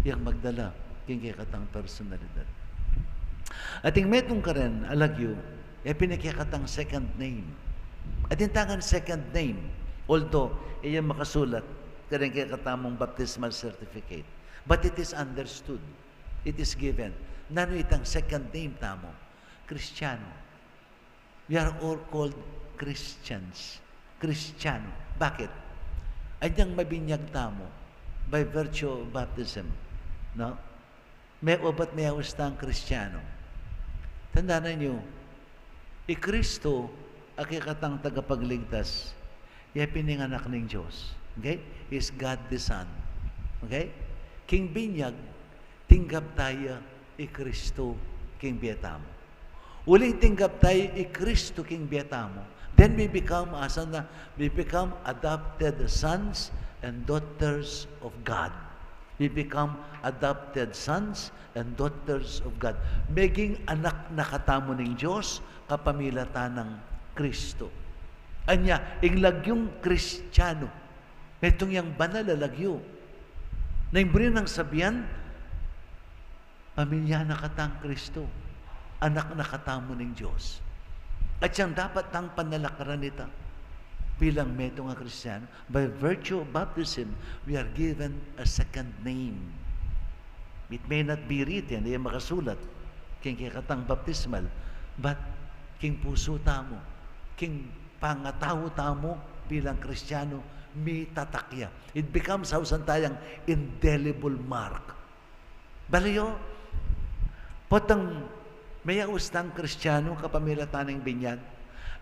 yang magdala, kaya katang personalidad. At yung metong ka rin, alagyo, pinakikatang second name. At yung tangan second name, although, iyang makasulat, kaya katamong baptismal certificate. But it is understood. It is given. Nano itang second name tamo? Kristiyano. We are all called Christians. Kristiyano. Bakit? Anyang mabinyag tamo by virtue of baptism. No? May obat may awastang Kristiyano. Tandaan niyo, Kristo akikatang tagapagligtas, pininganak ng Diyos. Okay? Is God the Son. Okay? King binyag, tinggap tayo Kristo king bietamo. Uling tinggap tayo Kristo king bietamo. Then we become adopted sons and daughters of God. We become adopted sons and daughters of God. Maging anak na katamo ng Diyos, kapamilatan ng Kristo. Anya, inglagyong Kristiyano. Itong yung banal na lagyo. Naimbrin ng sabihan, pamilya na katang Kristo. Anak na katamo ng Diyos. At siyang dapat ang panalakaran nito bilang meto nga Kristiyano. By virtue of baptism, we are given a second name. It may not be written, hindi makasulat, king katang baptismal, but king puso tamo, king pangatawo tamo bilang Kristiyano, may tatakya. It becomes hausan tayang indelible mark. Balayo, potang may ustang Kristiyano kapamilatan ng binyag,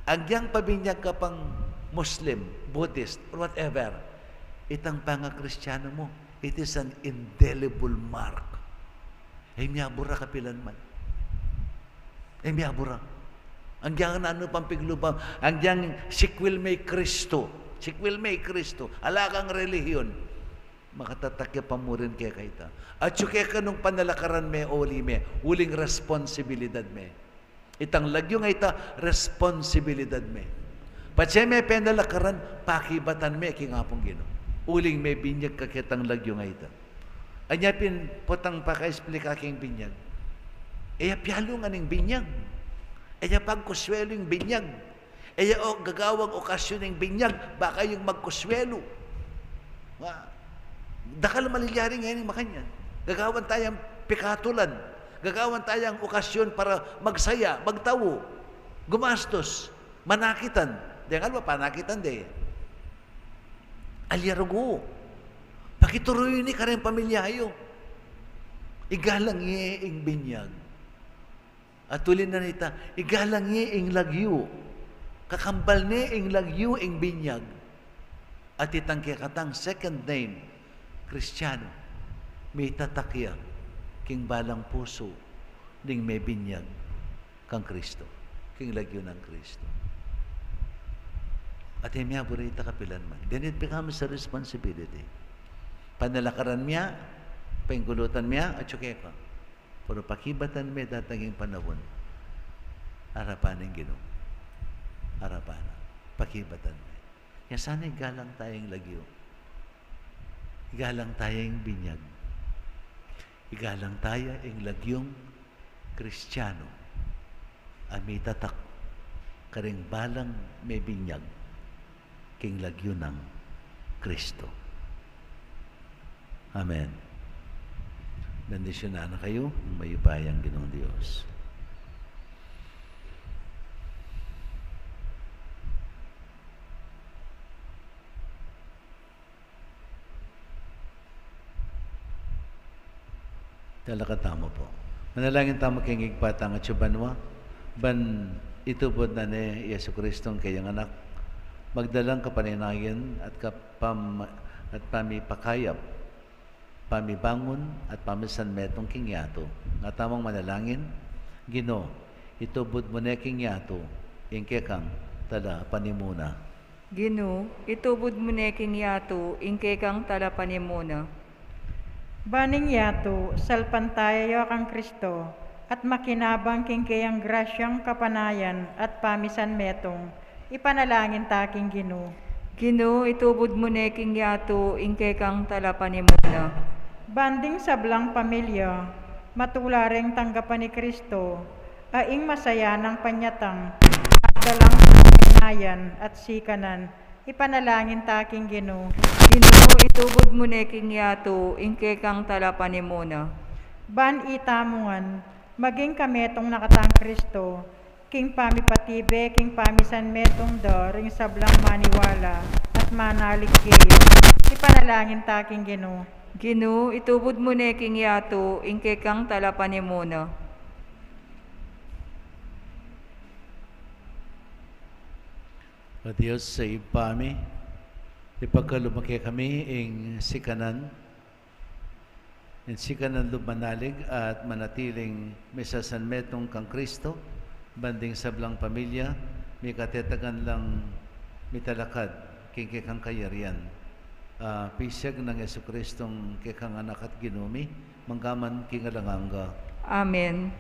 agyang pabinyag ka pang Muslim, Buddhist, or whatever, itang panga Kristiyano mo, it is an indelible mark. Miyabura kapilan man. Miyabura. Angyang ano pang piglubang, angyang sikwil may Kristo. Sikwil may Kristo. Alakang relihiyon. Makatatakya pa mo rin kaya kaita. At yung kaya ka nung panalakaran me, oli me, uling responsibilidad me. Itang lagyo nga ita, responsibilidad me. Patseme penalakaran, pakibatan me, kingapong Ginoo. Uling may binyag kakitang lagyo nga ito. Anya potang paka-explica king binyag. Eya piyalo nga ning binyag. Eya pagkuswelo yung binyag. Eya o gagawang okasyon ng binyag, baka yung magkuswelo. Dakal malilyari ngayon yung makanyan. Gagawan tayong pikatulan. Gagawan tayong okasyon para magsaya, magtawo, gumastos, manakitan. Di nga panakitan de. Alyarugo. Pakituruyo ni ka rin pamilyayo. Igalang niya ing binyag. At tulin na nita, igalang niya ing lagyo. Kakambal niya ing lagyo ing binyag. At itang kikatang second name, Kristiyano, may tatakya king balang puso ning may binyag kang Kristo. King lagyo ng Kristo. At yung miya burita kapilan man. Then it becomes a responsibility. Panalakaran miya, paingulutan miya, at syuke ko. Pero pakibatan miya dataging panahon, harapan ng Ginoo. Harapan. Pakibatan miya. Kaya sana igalang tayong lagyo. Igalang tayong binyag. Igalang tayo ang lagyong Kristiyano. May tatak karing balang may binyag king lagyo ng Kristo. Amen. Bendisyonan na kayo ng mayupayang Ginoong Diyos. Talakatamo po. Manalangin tamo kay ngigpatang at subanwa. Ban itubod na ni Yesu Kristong kayang anak. Magdalang kapaninayan at pamipakayap, pamibangon at pamisanmetong kingyato. Nga tamang manalangin, Ginoo, itubod mo na kingyato, ingkekang tala panimuna. Ginoo, itubod mo na yato, ingkekang tala panimuna. Baning yato, salpantayo kang Kristo, at makinabang king kayang grasyang kapanayan at pamisan metong, ipanalangin taking Ginoo. Ginoo, itubod mo na yato, ingkekang tala panimuna. Banding sablang pamilya, matularing tanggapan ni Kristo, aing masaya ng panyatang, at dalang kapanayan at sikanan, ipanalangin taking Ginoo. Ginoo, itubod mo na yato, ingkekang tala panimuna. Ban itamungan, maging kametong nakatang Kristo, king pamipatibe, king pamisan metong do, ring sablang maniwala, at manalig kayo, ipanalangin taking Ginoo. Ginoo, itubod mo na yato, ingkekang tala panimuna. O Diyos sa ipami, ipagkalumaki kami ing sikanan, lumanalig at manatiling misasanmetong kang Kristo, banding sablang pamilya, may katetagan lang mitalakad, kikikang kayarian. Pisag ng Yesu Kristong kikang anak at ginumi, manggaman kingalanganga. Amen.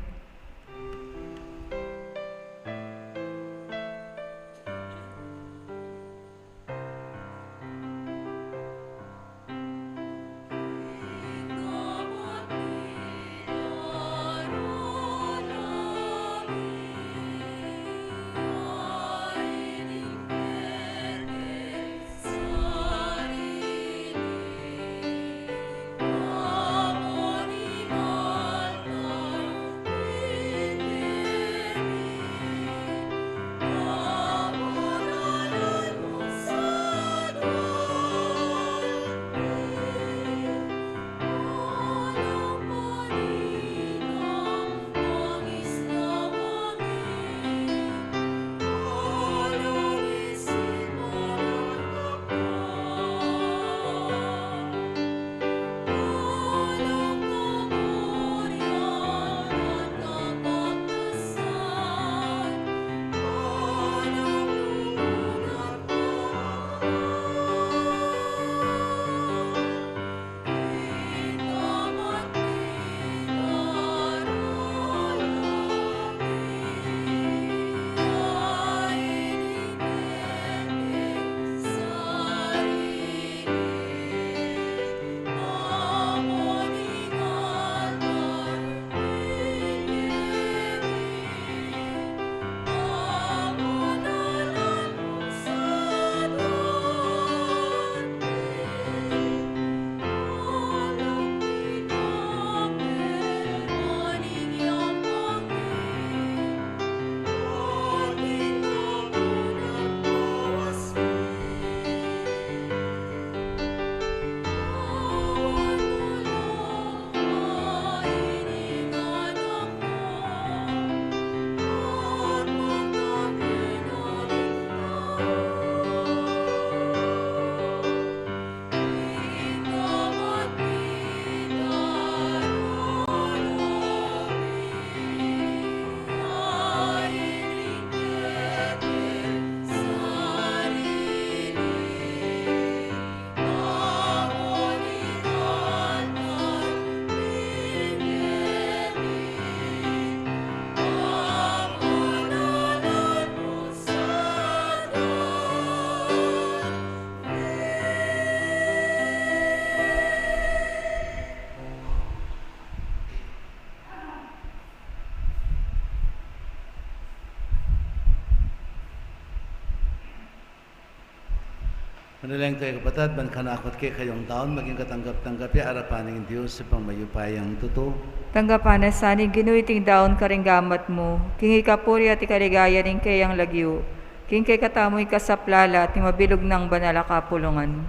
Manalangin tayo kapatid, ban kanakot kay kayong taon, maging katanggap-tanggapi, harapan ng Diyos sa pangmayupayang totoo. Tanggapan na saning ginuiting daon karinggamat mo, kingi kapuri at ikaligaya rin kayang lagyo, king kay katamoy kasaplala at mabilog ng banala kapulungan.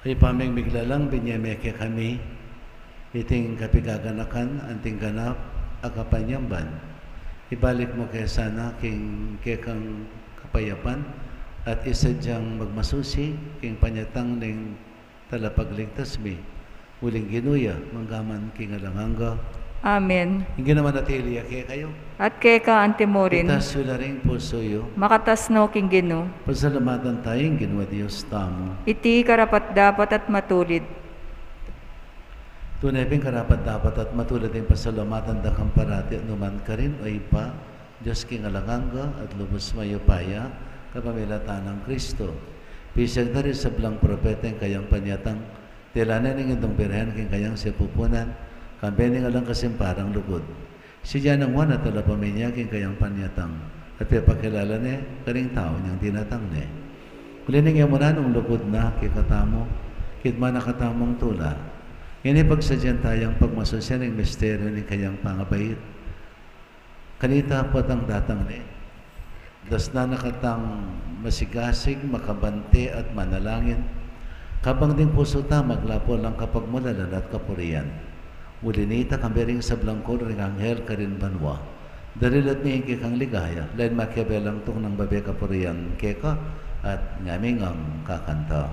Kay paming miglalang binyemeke kami, iting kapigaganakan, anting ganap, akapanyamban. Ibalik mo kay sana king kekang kapayapan at isa diyang magmasusi king panyatang ning talapagligtas mi. Uling ginuya, manggaman king alanganga. Amen. Hindi naman natili kay kayo. At kay ka antimorin, Itas yun na rin puso yo. makatasno king gino, Pasalamatan tayong ginawa Diyos tamo. iti karapat dapat at matulid. Tunay ping karapat dapat at matulad yung pasalamatan da kang parati at numan ka rin o ipa, Diyos king alanganga at lubos mayupaya, kapamilatan ng Kristo. Pisag na rin sa blang propeta yung kayang panyatang, tilanan ng itong birhen king kayang sipupunan, kampening alang kasimparang lugod. Si Diyan ang wana tala paminya king kayang panyatang, at pipakilala niya, karing tao niyang tinatang niya. Kulining yung muna nung lugod na, kikatamo, kitma nakatamong tula, ini pagsadyan tayang pagmasusyan ng misteryo ni kayang pangabayit. Kanita po ang datang ni. Das na nakatang masigasig, makabante at manalangin. Kabang ding puso ta, maglapo lang kapag mulalan at kapurian. Ulinita kambering sa blangkor ng anghel karin banwa. Darilat ni ingki kang ligaya, lain makiabelang tung ng babe kapurian keka at ngaming ang kakanta.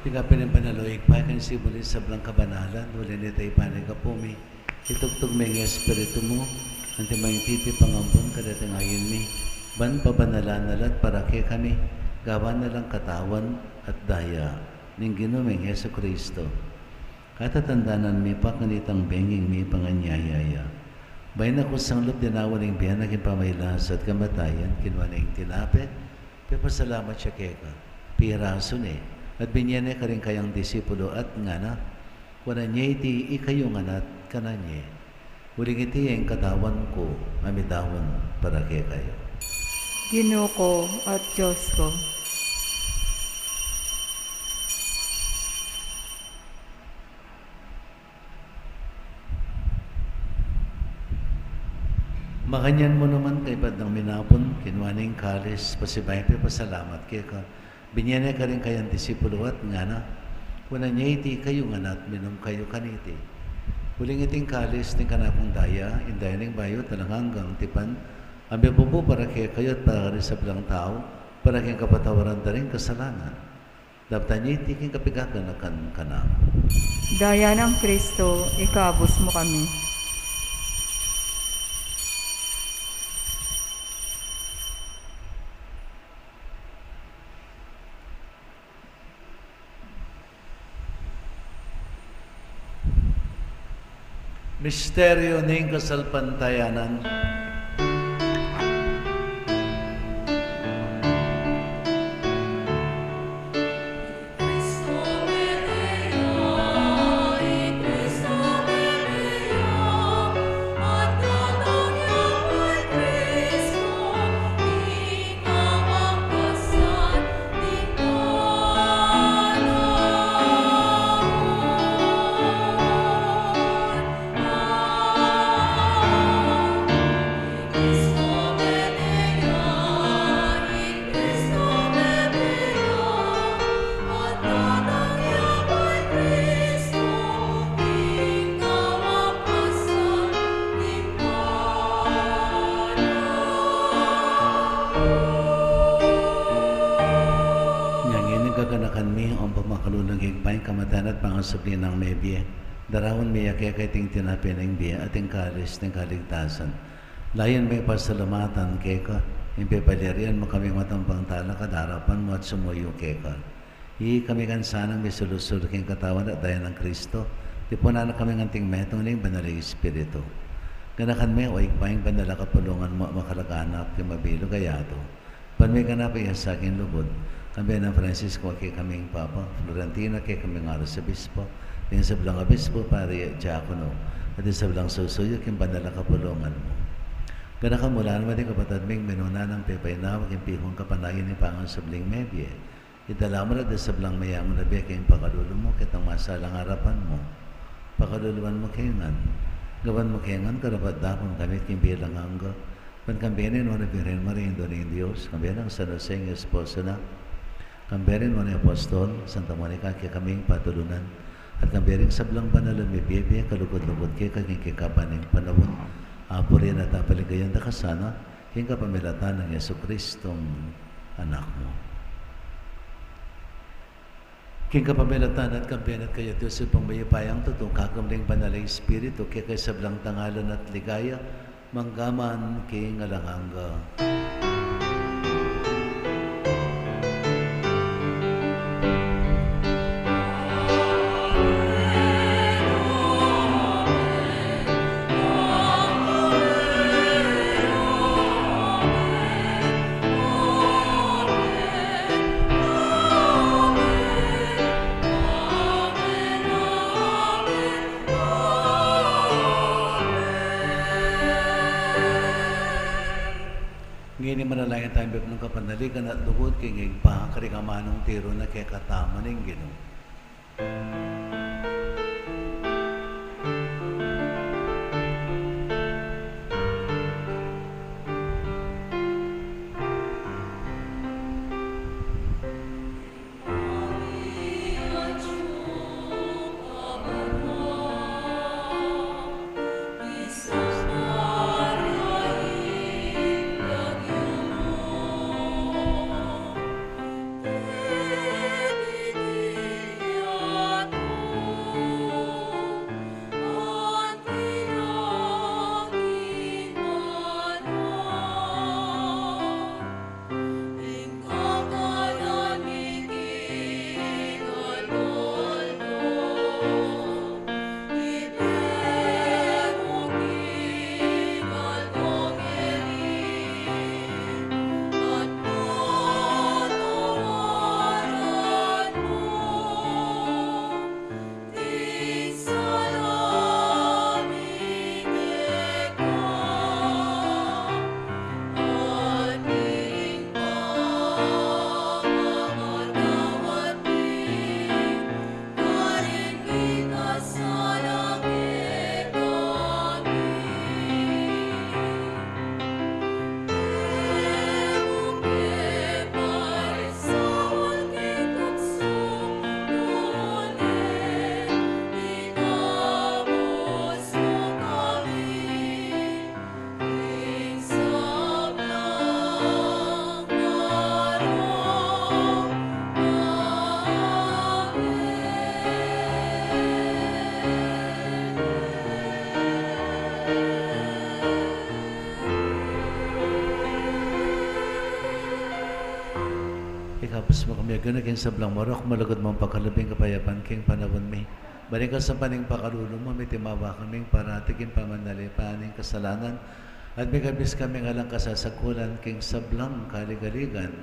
Tingapin ang panaloig pa, kan sibulis sa blang kabanalan, wala nita ipanay ka pumi. Itugtog may ng espiritu mo, anti may titi pangampon, kadatangayin mi. Ban pabanalan nalat para kay kami, gawan na lang katawan at daya, ning ginumeng Yesu Kristo. Katatandanan mi pa kanitang benging mi panganyayaya. Bayan ako sang loob dinawan ng biyan naging pamaylas at kamatayan, kinwa na yung tinape, pipasalamat siya keka, piraso ni. At binyan ka rin kayang disipulo at nga na, wala niya iti ikayong anat kananye. Uling iti ang katawan ko, amitawan para kay kayo. Ginoo ko at Diyos ko. Makanyan mo naman kay Bad ng minapon, kinwaning kalis, pasibay pasalamat kay ka. Binyane ka rin kayang disipulo at nga na, wala niya iti kayo nga nat, minum kayo kaniti. Huling iting kalis ni kanapong daya, inday ning bayo talang hanggang tipan, ambi po para kay kayo at para rin sa bilang tao, para kayong kapatawaran na rin kasalanan. Dapat niya iti king kapigaganakan ka na. Daya ng Kristo, ikabos mo kami. Misteryo ng kasalpantayanan. mi ang pamakalunang higpain kamatan at pangasabli ng mebye. Darawan mi kaya kay ting tinapin ng biya at ting kalis ng kaligtasan. Layan may pasalamatan kay ka, impepalerian mo kami matampang tala kadarapan mo at sumuyo kay ka. Kami kan sanang may sulusod king katawan at daya ng Kristo, di po na kami nganting metong ng banalay Espiritu. Ganakan may o higpain banala kapulungan mo makalaganap kay mabilo gayato. Pan may ganap iya sa akin lubod, kami ng Francisco kay kaming Papa, Florentina kay kaming Arosabispo, din sa belang Obispo, Pari Diakono, at din sa belang susuyo kay banala kapulungan mo. Ganakan mula naman din kapatid ming minuna ng pepay na maging pihong kapanayin ni Pangang Sabling Mebye. Itala mo na din sa belang mayang na biya kayong pakalulo mo kitang masalang harapan mo. Pakaluluan mo kayangan. Gawan mo kayangan karapat dapong kamit kayong bilang hangga. Pagkambiyanin mo na Birhen Marindo ng Diyos, kambiyanin ang San Jose ng Esposo na, kambiyanin mo na Apostol, Santa Monica, kaya kaming patulunan, at kambiyanin sa belang banalan may biyaya, kalugod-lugod kaya kaging kikapaning panawon, apo rin at apaligayan na kasana, hingga pamilatan ng Yesu Kristong anak mo. Hingga pamilatan at kambiyan at kayo Diyos upang mayipayang tutong kakamling banalay Espiritu, kaya kay sa belang tangalan at ligaya, manggaman kay ngalanganga. Ngini manalangin tayo bep ng kapanaligan at lugod kay ngayong pakakarigamanong tiro na kay katama ng Ginoo. Ikapos mo kami agad king sablang marok, malagod mong pagkalabing kapayapan king panawon mi. Baling ka sa paning pakalulo mo, may timawa kaming paratigin pamanalipaning kasalanan, at may kabis kami ngalang kasasakulan king sablang kaligaligan,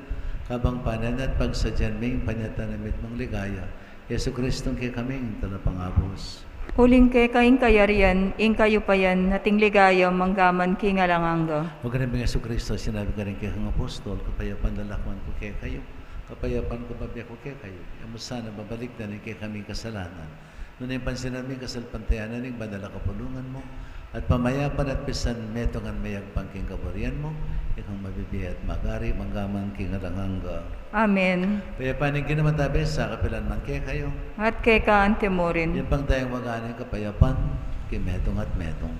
kabang panan at pagsadyan may panyatanamit mong ligaya, Yesu Kristong kay kaming talapangabos. Uling kay kaing kayarian, ing kayo pa yan, nating ligaya, manggaman king alanganga. Huwag ka rin Yesu Kristo, sinabi ka rin kay kang apostol, kapayapan lalakman ko kay kayo, kapayapan ko pabiyak ko kay kayo. Amo sana babalik na rin kay kaming kasalanan. Noon ay pansin namin kasalpantayanan ng badala kapulungan mo, at pamayapan at pisan metongan mayag pangking kaburian mo, ikang mabibiya at magari, manggaman king alanganga. Amen. Payapan ng ginamatabi sa kapilan man kay kayo. At kay ka antemorin. Yan pang tayong maganing kapayapan, kay metong at metong.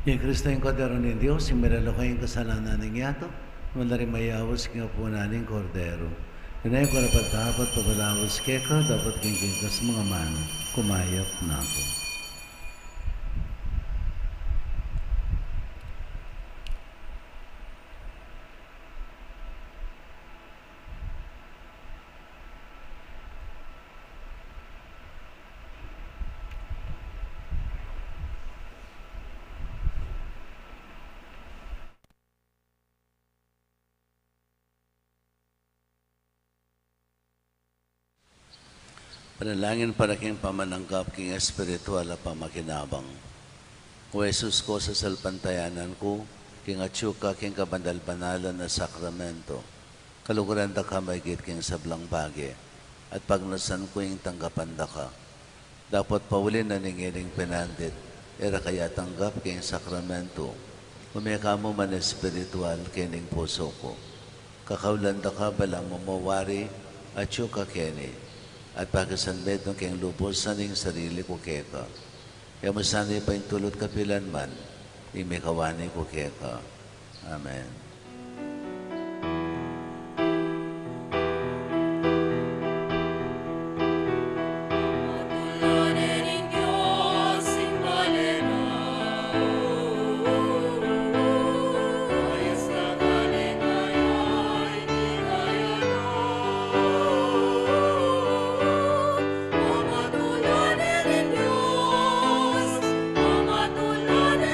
Ni Kristo yung Kordero ni Diyos, yung miralo kayong kasalanan ng yato, wala rin mayawas kaya po naning Kordero. Ganay ko dapat pabalawas keka, dapat kingkas mga man, kumayap na ako. Panalangin para king pamanangkap king espiritual at pamakinabang. O Jesus ko sa salpantayanan ko, king atyuka king kabandal-banalan na sakramento, kaluguran da ka maigit king sablang bagi, at pagnasan ko yung tanggapan da ka. Dapat paulin na ningiling pinandit, era kaya tanggap king sakramento, umeka mo man espiritual kining puso ko. Kakaulan da ka balang mamawari, atyuka kini, at pagkasanbed ng keng lubos sa ning sarili ko keka. Kaya masanay pa yung tulot kapilan man, imikawani ko keka. Amen. Amatulanan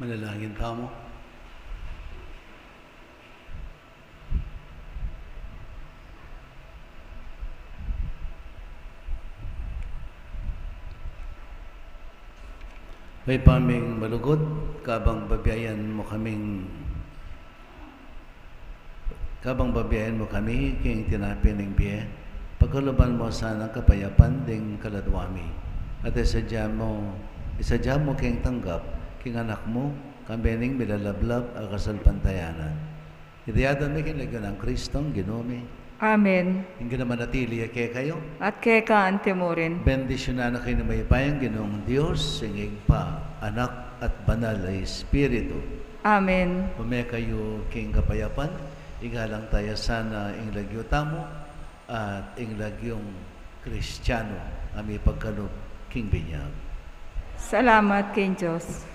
Manalangin tamo. May paming malugod, kabang babiyayan mo kami, king tinapin ng biye, pagkaluban mo sana kapayapan ding kaladwami. At isadya mo king tanggap, king anak mo, kambening milalablab akasal pantayanan. Itiyadan mi kinlagyan ng Kristong ginumi. Amen. Hindi naman natili kaya kayo. At kay ka antemorin. Bendisyonan na kayo na may payang ginong Diyos, singig pa, anak at banal ay Espiritu. Amen. Pumay kayo king kapayapan, igalang tayo sana ing lagyo tamo at ing lagyong Kristiyano, ami pagkanob king binyag. Salamat kay Diyos.